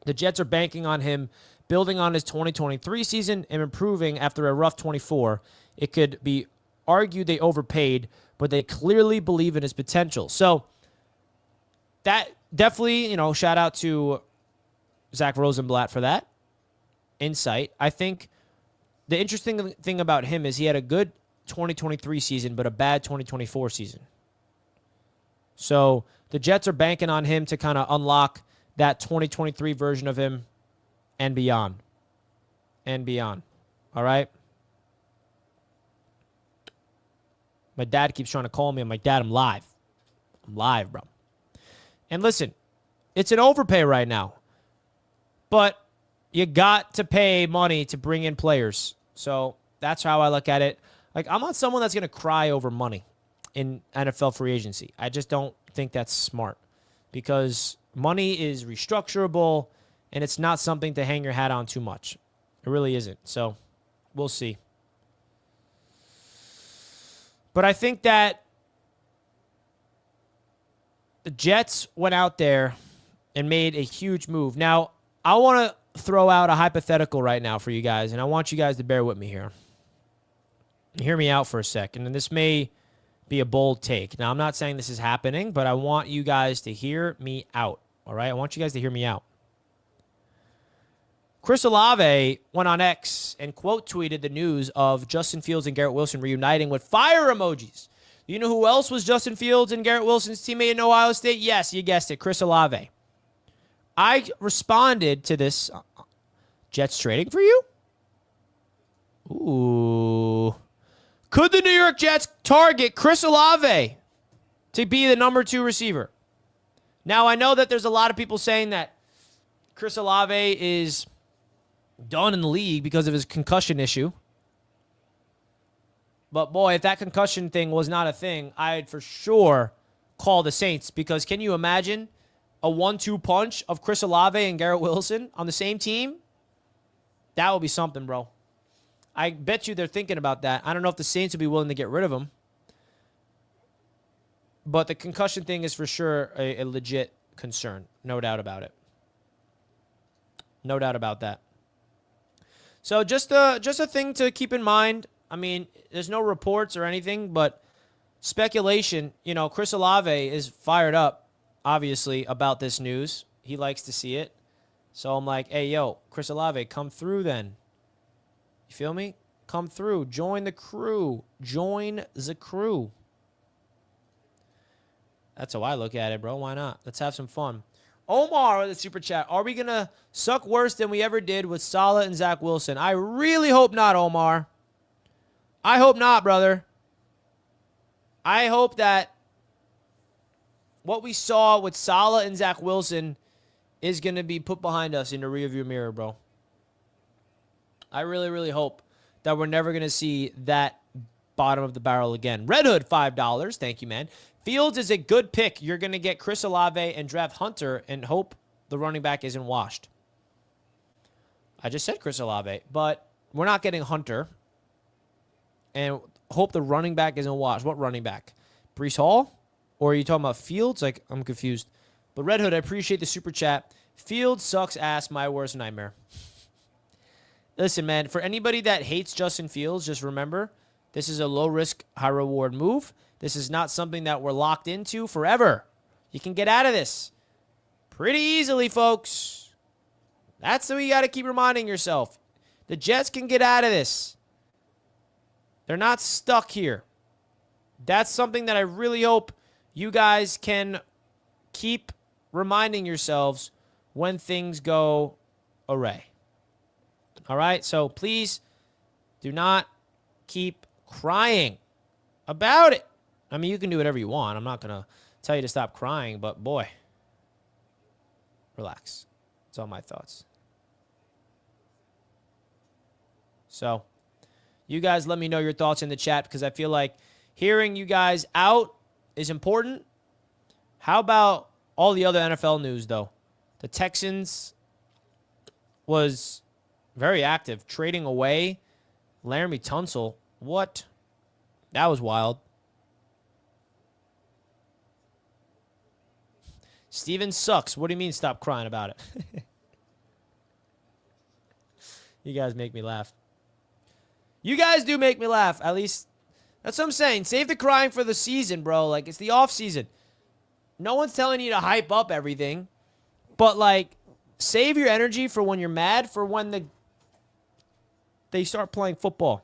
The Jets are banking on him building on his 2023 season and improving after a rough 24. It could be argued they overpaid, but they clearly believe in his potential. So that definitely, shout out to Zach Rosenblatt for that insight. I think the interesting thing about him is he had a good 2023 season, but a bad 2024 season. So the Jets are banking on him to kind of unlock that 2023 version of him and beyond. All right? My dad keeps trying to call me. I'm like, Dad, I'm live. I'm live, bro. And listen, it's an overpay right now. But you got to pay money to bring in players. So that's how I look at it. Like, I'm not someone that's going to cry over money in NFL free agency. I just don't think that's smart because money is restructurable and it's not something to hang your hat on too much. It really isn't. So we'll see. But I think that the Jets went out there and made a huge move. Now, I want to throw out a hypothetical right now for you guys, and I want you guys to bear with me here. Hear me out for a second, and this may be a bold take. Now, I'm not saying this is happening, but I want you guys to hear me out, all right? I want you guys to hear me out. Chris Olave went on X and quote tweeted the news of Justin Fields and Garrett Wilson reuniting with fire emojis. You know who else was Justin Fields and Garrett Wilson's teammate in Ohio State? Yes, you guessed it, Chris Olave. I responded to this. Jets trading for you? Ooh. Could the New York Jets target Chris Olave to be the number 2 receiver? Now, I know that there's a lot of people saying that Chris Olave is done in the league because of his concussion issue. But boy, if that concussion thing was not a thing, I'd for sure call the Saints, because can you imagine a 1-2 punch of Chris Olave and Garrett Wilson on the same team? That would be something, bro. I bet you they're thinking about that. I don't know if the Saints would be willing to get rid of him. But the concussion thing is for sure a legit concern. No doubt about it. No doubt about that. So just a thing to keep in mind. I mean, there's no reports or anything, but speculation. You know, Chris Olave is fired up, obviously, about this news. He likes to see it. So I'm like, hey, yo, Chris Olave, come through then. You feel me? Come through. Join the crew. Join the crew. That's how I look at it, bro. Why not? Let's have some fun. Omar with the super chat. Are we going to suck worse than we ever did with Saleh and Zach Wilson? I really hope not, Omar. I hope not, brother. I hope that what we saw with Saleh and Zach Wilson is going to be put behind us in the rearview mirror, bro. I really, really hope that we're never going to see that bottom of the barrel again. Red Hood, $5. Thank you, man. Fields is a good pick. You're going to get Chris Olave and draft Hunter and hope the running back isn't washed. I just said Chris Olave, but we're not getting Hunter. And hope the running back isn't washed. What running back? Breece Hall? Or are you talking about Fields? Like, I'm confused. But Red Hood, I appreciate the super chat. Fields sucks ass, my worst nightmare. Listen, man, for anybody that hates Justin Fields, just remember, this is a low-risk, high-reward move. This is not something that we're locked into forever. You can get out of this pretty easily, folks. That's what you got to keep reminding yourself. The Jets can get out of this. They're not stuck here. That's something that I really hope you guys can keep reminding yourselves when things go awry. All right? So please do not keep crying about it. I mean, you can do whatever you want. I'm not going to tell you to stop crying, but boy, relax. That's all my thoughts. So, you guys let me know your thoughts in the chat, because I feel like hearing you guys out is important. How about all the other NFL news, though? The Texans was very active, trading away Laramie Tunsil. What? That was wild. Steven sucks. What do you mean stop crying about it? You guys make me laugh. You guys do make me laugh. At least, that's what I'm saying. Save the crying for the season, bro. Like, it's the off season. No one's telling you to hype up everything. But, like, save your energy for when you're mad, for when they start playing football.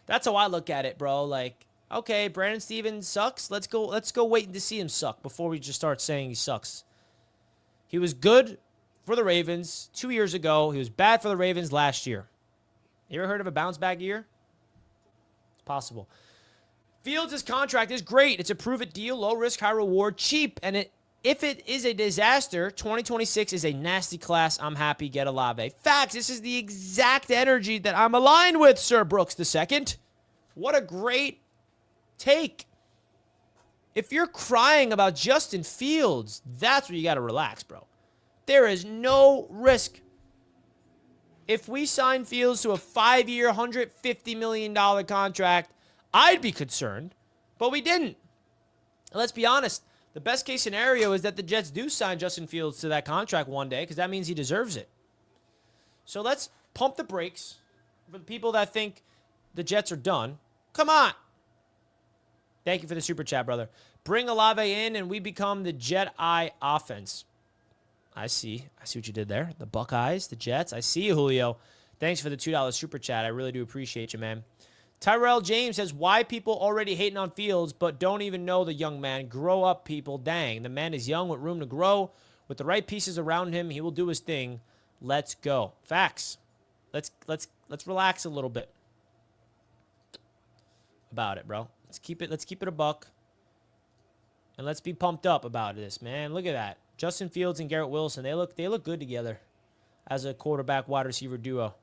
That's how I look at it, bro. Like, okay, Brandon Stevens sucks. Let's go wait to see him suck before we just start saying he sucks. He was good for the Ravens 2 years ago. He was bad for the Ravens last year. You ever heard of a bounce back year? It's possible. Fields' contract is great. It's a prove-it deal, low risk, high reward, cheap. And if it is a disaster, 2026 is a nasty class. I'm happy. Get Olave. Facts. This is the exact energy that I'm aligned with, Sir Brooks II. What a great take. If you're crying about Justin Fields, that's where you got to relax, bro. There is no risk. If we sign Fields to a 5-year, $150 million contract, I'd be concerned, but we didn't. And let's be honest. The best case scenario is that the Jets do sign Justin Fields to that contract one day, because that means he deserves it. So let's pump the brakes for the people that think the Jets are done. Come on. Thank you for the super chat, brother. Bring Olave in and we become the Jet-Eye offense. I see what you did there. The Buckeyes, the Jets. I see you, Julio. Thanks for the $2 super chat. I really do appreciate you, man. Tyrell James says, why people already hating on Fields but don't even know the young man? Grow up, people. Dang, the man is young with room to grow. With the right pieces around him, he will do his thing. Let's go. Facts. Let's relax a little bit about it, bro. Let's keep it a buck. And let's be pumped up about this, man. Look at that. Justin Fields and Garrett Wilson, they look good together as a quarterback wide receiver duo.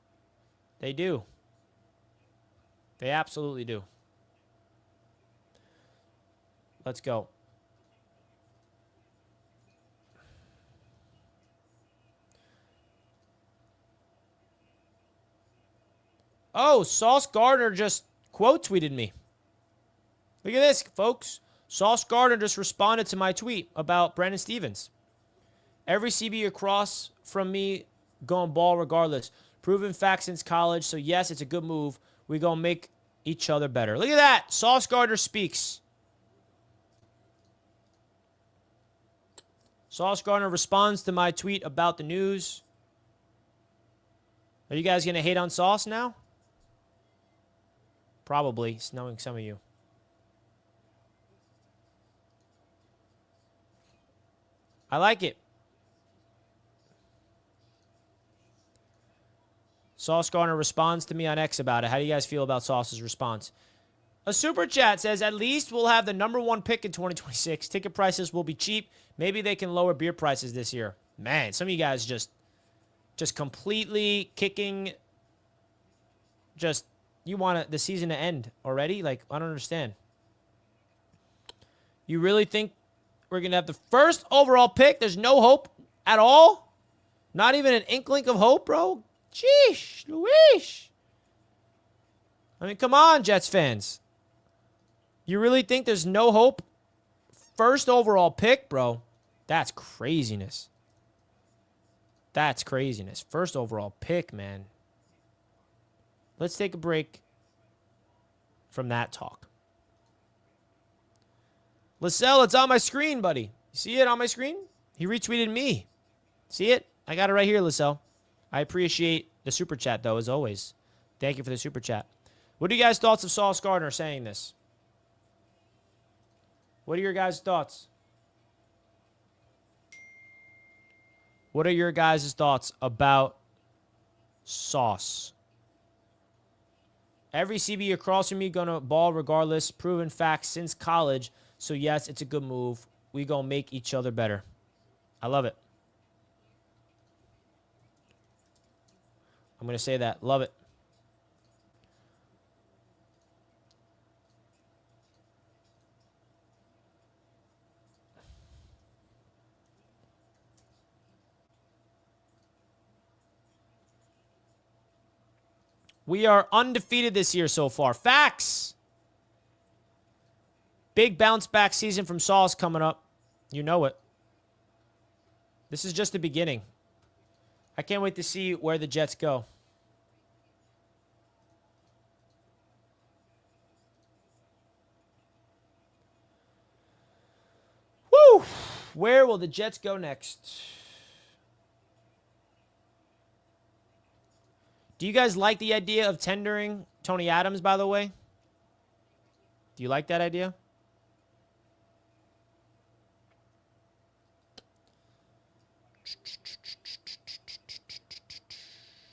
They do. They absolutely do. Let's go. Oh, Sauce Gardner just quote tweeted me. Look at this, folks. Sauce Gardner just responded to my tweet about Brandon Stevens. Every CB across from me going ball regardless. Proven fact since college. So, yes, it's a good move. We going to make each other better. Look at that. Sauce Gardner speaks. Sauce Gardner responds to my tweet about the news. Are you guys going to hate on Sauce now? Probably, knowing some of you. I like it. Sauce Gardner responds to me on X about it. How do you guys feel about Sauce's response? A super chat says, at least we'll have the #1 pick in 2026. Ticket prices will be cheap. Maybe they can lower beer prices this year. Man, some of you guys just completely kicking. You want the season to end already? Like, I don't understand. You really think we're going to have the first overall pick? There's no hope at all? Not even an inkling of hope, bro? Sheesh, Luis. I mean, come on, Jets fans. You really think there's no hope? First overall pick, bro. That's craziness. That's craziness. First overall pick, man. Let's take a break from that talk. Lascelles, it's on my screen, buddy. You see it on my screen? He retweeted me. See it? I got it right here, Lascelles. I appreciate the super chat, though, as always. Thank you for the super chat. What are you guys' thoughts of Sauce Gardner saying this? What are your guys' thoughts? What are your guys' thoughts about Sauce? Every CB across from me gonna ball regardless. Proven fact since college. So, yes, it's a good move. We gonna make each other better. I love it. I'm gonna say that. Love it. We are undefeated this year so far. Facts. Big bounce back season from Sauce coming up. You know it. This is just the beginning. I can't wait to see where the Jets go. Woo! Where will the Jets go next? Do you guys like the idea of tendering Tony Adams, by the way? Do you like that idea?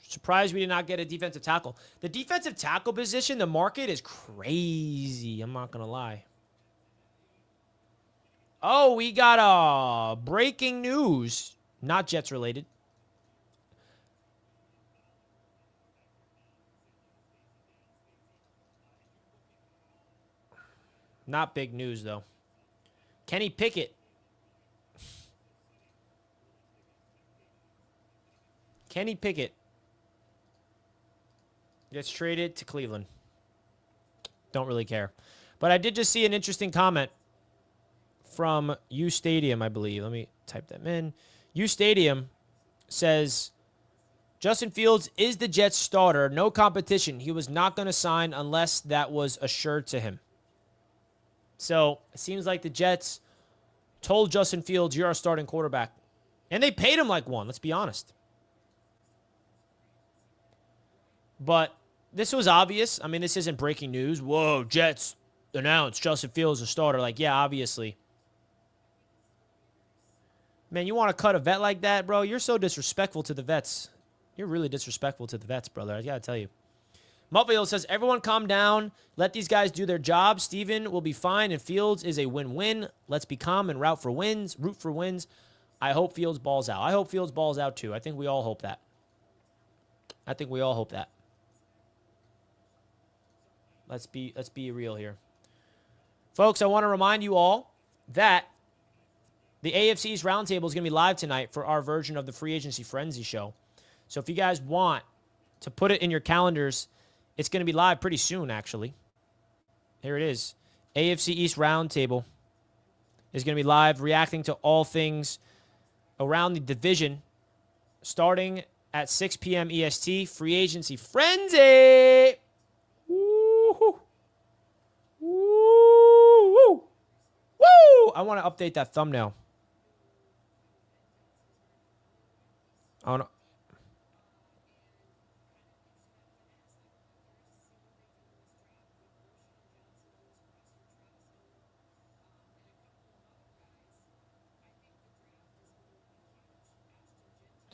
Surprised we did not get a defensive tackle. The defensive tackle position, the market is crazy. I'm not going to lie. Oh, we got breaking news. Not Jets related. Not big news, though. Kenny Pickett. Kenny Pickett gets traded to Cleveland. Don't really care. But I did just see an interesting comment from U Stadium, I believe. Let me type them in. U Stadium says, Justin Fields is the Jets starter. No competition. He was not going to sign unless that was assured to him. So it seems like the Jets told Justin Fields, you're our starting quarterback. And they paid him like one, let's be honest. But this was obvious. I mean, this isn't breaking news. Whoa, Jets announced Justin Fields a starter. Like, yeah, obviously. Man, you want to cut a vet like that, bro? You're so disrespectful to the vets. You're really disrespectful to the vets, brother. I got to tell you. Mufffield says, everyone calm down. Let these guys do their job. Steven will be fine, and Fields is a win-win. Let's be calm and root for wins. I hope Fields balls out. I hope Fields balls out, too. I think we all hope that. Let's be real here. Folks, I want to remind you all that the AFC East Roundtable is going to be live tonight for our version of the Free Agency Frenzy show. So if you guys want to put it in your calendars, it's going to be live pretty soon, actually. Here it is. AFC East Roundtable is going to be live, reacting to all things around the division, starting at 6 p.m. EST. Free Agency Frenzy! Woo-hoo. Woo! Woo! I want to update that thumbnail. I want to...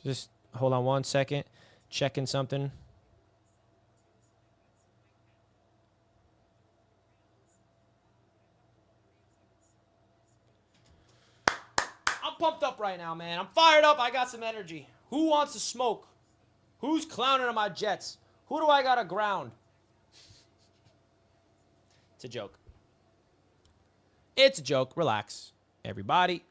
Just hold on 1 second. Checking something. I'm pumped up right now, man. I'm fired up. I got some energy. Who wants to smoke? Who's clowning on my Jets? Who do I got to ground? It's a joke. It's a joke. Relax, everybody.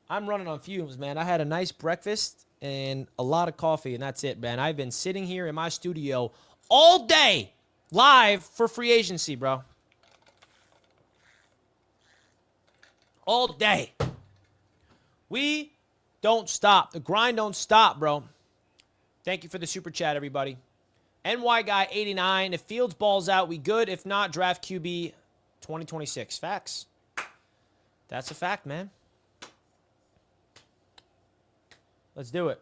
I'm running on fumes, man. I had a nice breakfast and a lot of coffee, and that's it, man. I've been sitting here in my studio all day live for free agency, bro. All day. We don't stop. The grind don't stop, bro. Thank you for the super chat, everybody. NY Guy 89. If Fields balls out, we good. If not, draft QB 2026. Facts. That's a fact, man. Let's do it.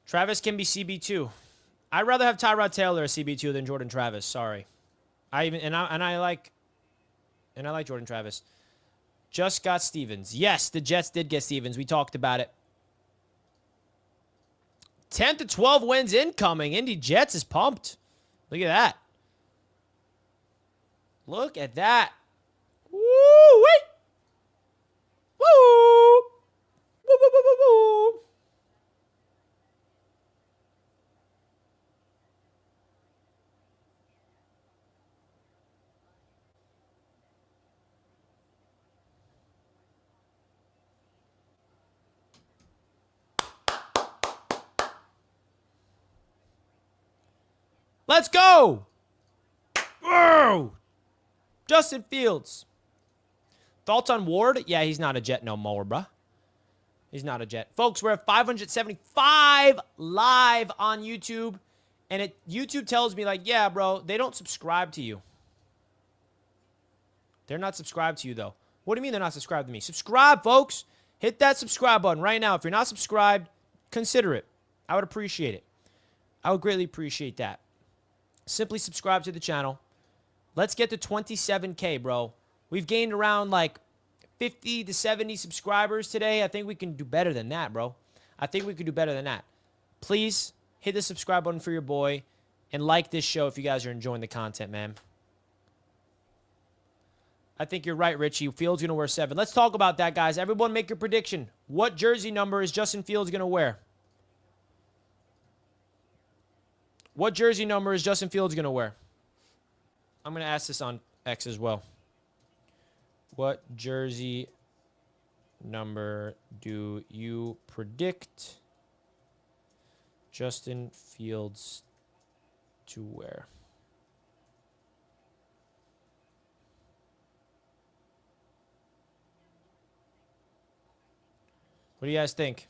Travis can be CB2. I'd rather have Tyrod Taylor as CB2 than Jordan Travis. Sorry. I like Jordan Travis. Just got Stevens. Yes, the Jets did get Stevens. We talked about it. 10 to 12 wins incoming. Indy Jets is pumped. Look at that. Look at that. Woo-wee. Woo. Woo, woo, woo, woo, woo. Let's go. Whoa. Justin Fields. Thoughts on Ward? Yeah, he's not a Jet no more, bruh. He's not a Jet. Folks, we're at 575 live on YouTube. And YouTube tells me, like, yeah, bro, they don't subscribe to you. They're not subscribed to you, though. What do you mean they're not subscribed to me? Subscribe, folks. Hit that subscribe button right now. If you're not subscribed, consider it. I would appreciate it. I would greatly appreciate that. Simply subscribe to the channel. Let's get to 27K, bro. We've gained around like 50 to 70 subscribers today. I think we can do better than that, bro. I think we could do better than that. Please hit the subscribe button for your boy and like this show if you guys are enjoying the content, man. I think you're right, Richie. Fields going to wear 7. Let's talk about that, guys. Everyone make your prediction. What jersey number is Justin Fields going to wear? What jersey number is Justin Fields going to wear? I'm going to ask this on X as well. What jersey number do you predict Justin Fields to wear? What do you guys think?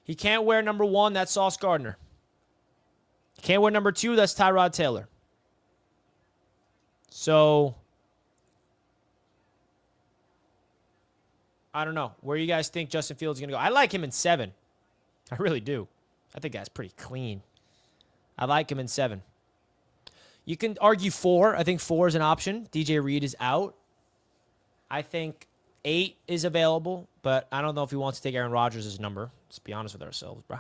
He can't wear number 1. That's Sauce Gardner. He can't wear number 2. That's Tyrod Taylor. So, I don't know. Where you guys think Justin Fields is going to go? I like him in 7. I really do. I think that's pretty clean. I like him in 7. You can argue 4. I think 4 is an option. DJ Reed is out. I think 8 is available, but I don't know if he wants to take Aaron Rodgers' number. Let's be honest with ourselves, bro.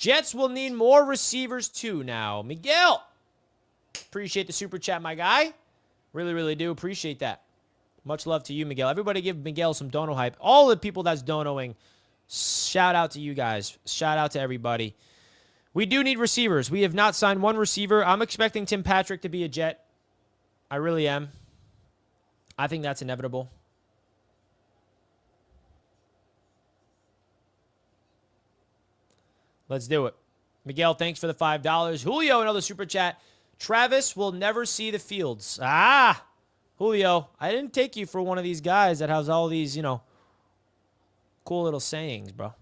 Jets will need more receivers too now. Miguel, appreciate the super chat, my guy. Really, really do appreciate that. Much love to you, Miguel. Everybody give Miguel some dono hype. All the people that's donoing, shout out to you guys. Shout out to everybody. We do need receivers. We have not signed one receiver. I'm expecting Tim Patrick to be a Jet. I really am. I think that's inevitable. Let's do it. Miguel, thanks for the $5. Julio, another super chat. Travis will never see the fields. Ah, Julio, I didn't take you for one of these guys that has all these, you know, cool little sayings, bro.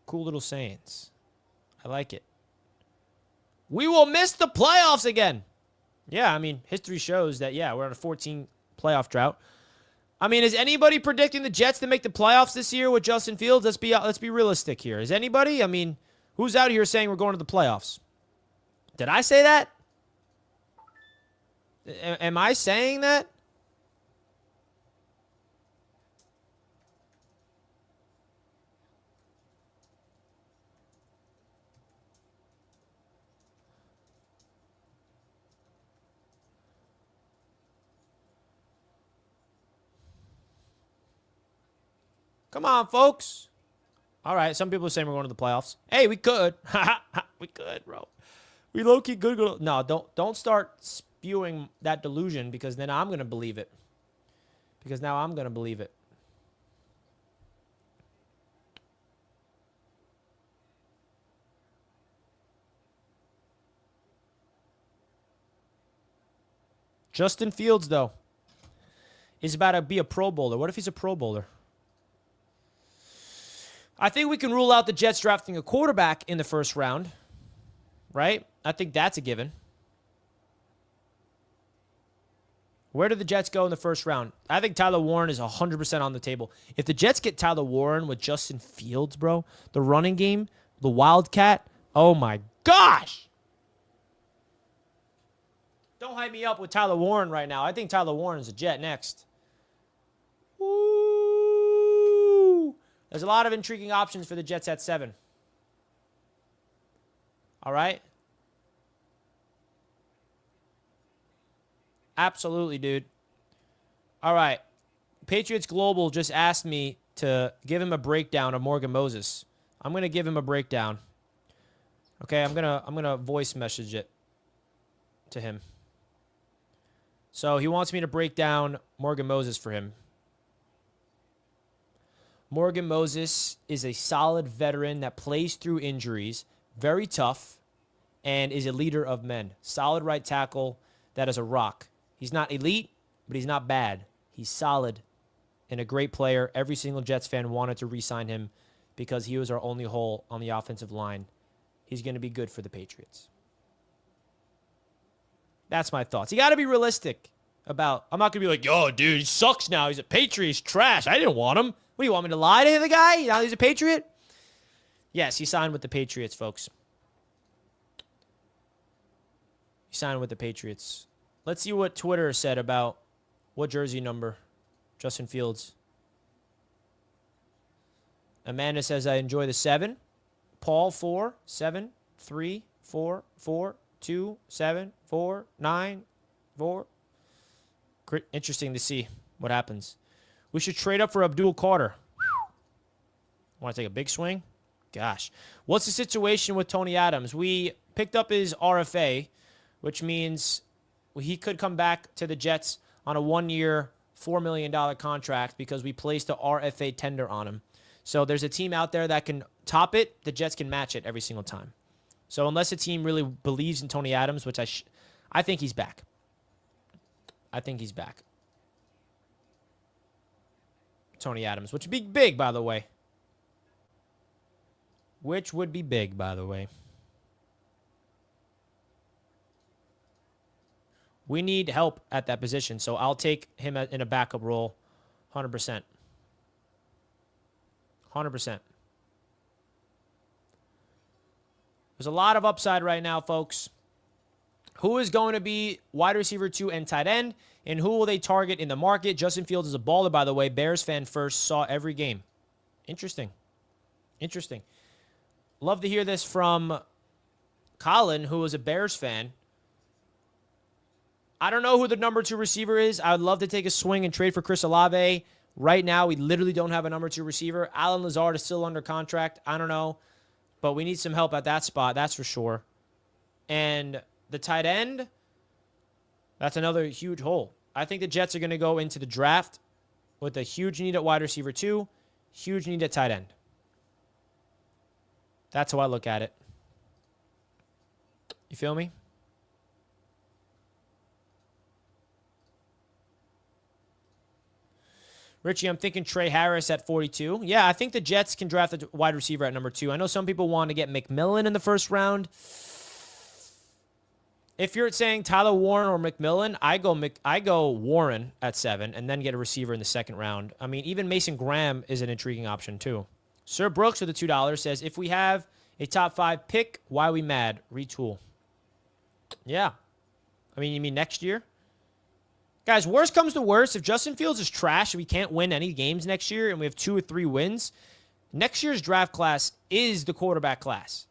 Cool little sayings. I like it. We will miss the playoffs again. Yeah, I mean, history shows that, yeah, we're on a 14 playoff drought. I mean, is anybody predicting the Jets to make the playoffs this year with Justin Fields? Let's be realistic here. Is anybody? I mean, who's out here saying we're going to the playoffs? Did I say that? Am I saying that? Come on, folks. All right, some people are saying we're going to the playoffs. Hey, we could. We could, bro. We low-key could go. No, don't start spewing that delusion because then I'm going to believe it. Because now I'm going to believe it. Justin Fields, though, is about to be a Pro Bowler. What if he's a Pro Bowler? I think we can rule out the Jets drafting a quarterback in the first round, right? I think that's a given. Where do the Jets go in the first round? I think Tyler Warren is 100% on the table. If the Jets get Tyler Warren with Justin Fields, bro, the running game, the Wildcat, oh my gosh. Don't hype me up with Tyler Warren right now. I think Tyler Warren is a Jet next. Woo! There's a lot of intriguing options for the Jets at 7. All right? Absolutely, dude. All right. Patriots Global just asked me to give him a breakdown of Morgan Moses. I'm going to give him a breakdown. Okay, I'm going to voice message it to him. So he wants me to break down Morgan Moses for him. Morgan Moses is a solid veteran that plays through injuries, very tough, and is a leader of men. Solid right tackle that is a rock. He's not elite, but he's not bad. He's solid and a great player. Every single Jets fan wanted to re-sign him because he was our only hole on the offensive line. He's going to be good for the Patriots. That's my thoughts. You got to be realistic about, I'm not going to be like, yo, dude, he sucks now. He's a Patriot. He's trash. I didn't want him. What, do you want me to lie to the guy? Now he's a Patriot? Yes, he signed with the Patriots, folks. He signed with the Patriots. Let's see what Twitter said about what jersey number Justin Fields. Amanda says, I enjoy the 7. Paul, 4, 7, 3, 4, 4, 2, 7, 4, 9, 4. Interesting to see what happens. We should trade up for Abdul Carter. Want to take a big swing? Gosh. What's the situation with Tony Adams? We picked up his RFA, which means he could come back to the Jets on a 1-year, $4 million contract because we placed a RFA tender on him. So there's a team out there that can top it. The Jets can match it every single time. So unless a team really believes in Tony Adams, which I think he's back. I think he's back. Tony Adams, which would be big, by the way. Which would be big, by the way. We need help at that position, so I'll take him in a backup role 100%. 100%. There's a lot of upside right now, folks. Who is going to be wide receiver 2 and tight end, and who will they target in the market? Justin Fields is a baller, by the way. Bears fan first, saw every game. Interesting. Interesting. Love to hear this from Colin, who is a Bears fan. I don't know who the number 2 receiver is. I would love to take a swing and trade for Chris Olave. Right now, we literally don't have a number 2 receiver. Alan Lazard is still under contract. I don't know. But we need some help at that spot, that's for sure. And the tight end, that's another huge hole. I think the Jets are going to go into the draft with a huge need at wide receiver 2, huge need at tight end. That's how I look at it. You feel me? Richie, I'm thinking Trey Harris at 42. Yeah, I think the Jets can draft a wide receiver at number 2. I know some people want to get McMillan in the first round. If you're saying Tyler Warren or McMillan, I go Warren at 7 and then get a receiver in the second round. I mean, even Mason Graham is an intriguing option too. Sir Brooks with the $2 says, if we have a top 5 pick, why are we mad? Retool. Yeah. I mean, you mean next year? Guys, worst comes to worst. If Justin Fields is trash and we can't win any games next year and we have 2 or 3 wins, next year's draft class is the quarterback class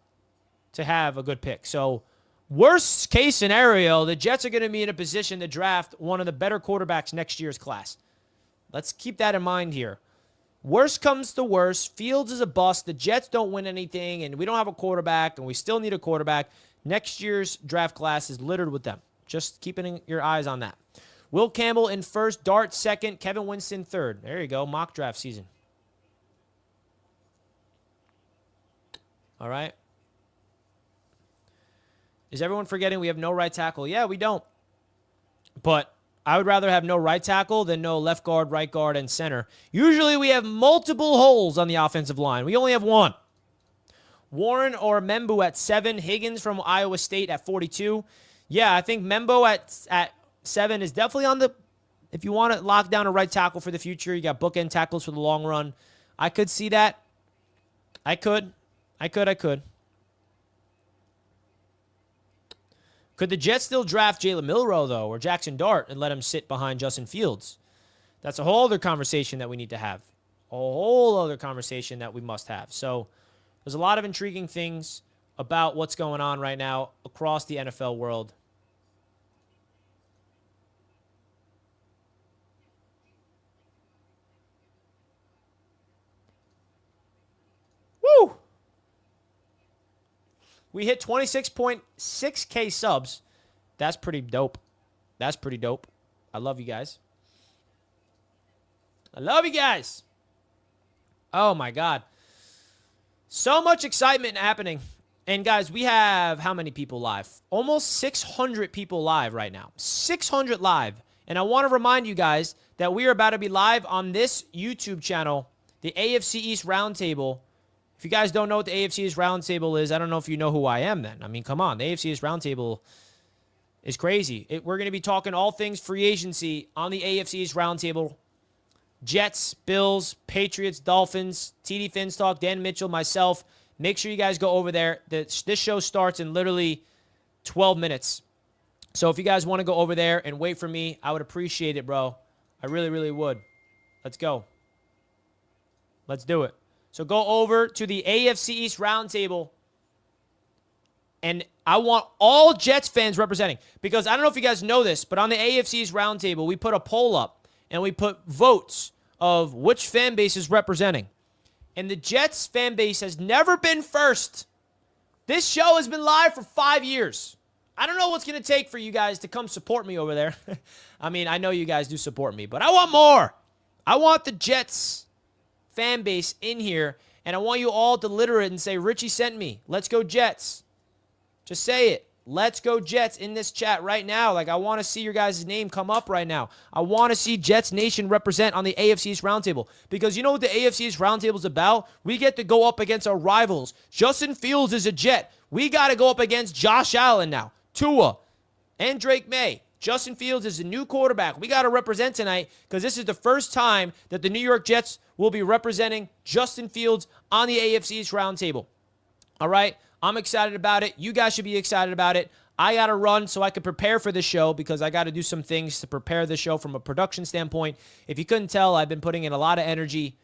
to have a good pick. So, worst case scenario, the Jets are going to be in a position to draft one of the better quarterbacks next year's class. Let's keep that in mind here. Worst comes to worst. Fields is a bust. The Jets don't win anything, and we don't have a quarterback, and we still need a quarterback. Next year's draft class is littered with them. Just keeping your eyes on that. Will Campbell in first, Dart second, Kevin Winston third. There you go, mock draft season. All right. Is everyone forgetting we have no right tackle? Yeah, we don't. But I would rather have no right tackle than no left guard, right guard, and center. Usually we have multiple holes on the offensive line. We only have one. Warren or Membu at 7. Higgins from Iowa State at 42. Yeah, I think Membo at 7 is definitely on the, if you want to lock down a right tackle for the future, you got bookend tackles for the long run. I could see that. I could. Could the Jets still draft Jalen Milroe, though, or Jackson Dart and let him sit behind Justin Fields? That's a whole other conversation that we need to have. A whole other conversation that we must have. So there's a lot of intriguing things about what's going on right now across the NFL world. Woo! We hit 26.6K subs. That's pretty dope. That's pretty dope. I love you guys. I love you guys. Oh, my God. So much excitement happening. And, guys, we have how many people live? Almost 600 people live right now. 600 live. And I want to remind you guys that we are about to be live on this YouTube channel, the AFC East Roundtable. If you guys don't know what the AFC East Roundtable is, I don't know if you know who I am then. I mean, come on. The AFC East Roundtable is crazy. We're going to be talking all things free agency on the AFC East Roundtable. Jets, Bills, Patriots, Dolphins, TD Finstock, Dan Mitchell, myself. Make sure you guys go over there. This show starts in literally 12 minutes. So if you guys want to go over there and wait for me, I would appreciate it, bro. I really, really would. Let's go. Let's do it. So go over to the AFC East Roundtable, and I want all Jets fans representing. Because I don't know if you guys know this, but on the AFC East Roundtable, we put a poll up, and we put votes of which fan base is representing. And the Jets fan base has never been first. This show has been live for 5 years. I don't know what's going to take for you guys to come support me over there. I mean, I know you guys do support me, but I want more. I want the Jets fan base in here, and I want you all to litter it and say, Richie sent me. Let's go Jets. Just say it. Let's go Jets in this chat right now. Like, I want to see your guys' name come up right now. I want to see Jets Nation represent on the AFC East Roundtable. Because you know what the AFC East Roundtable is about? We get to go up against our rivals. Justin Fields is a Jet. We got to go up against Josh Allen now. Tua and Drake May. Justin Fields is a new quarterback. We got to represent tonight because this is the first time that the New York Jets will be representing Justin Fields on the AFC East Roundtable. All right? I'm excited about it. You guys should be excited about it. I got to run so I can prepare for the show because I got to do some things to prepare the show from a production standpoint. If you couldn't tell, I've been putting in a lot of energy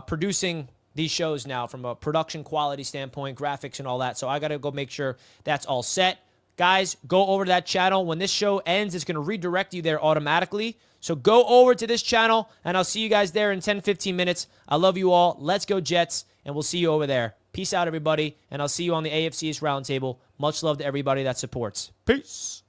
producing these shows now from a production quality standpoint, graphics and all that. So I got to go make sure that's all set. Guys, go over to that channel. When this show ends, it's going to redirect you there automatically. So go over to this channel, and I'll see you guys there in 10, 15 minutes. I love you all. Let's go Jets, and we'll see you over there. Peace out, everybody, and I'll see you on the AFC East Roundtable. Much love to everybody that supports. Peace.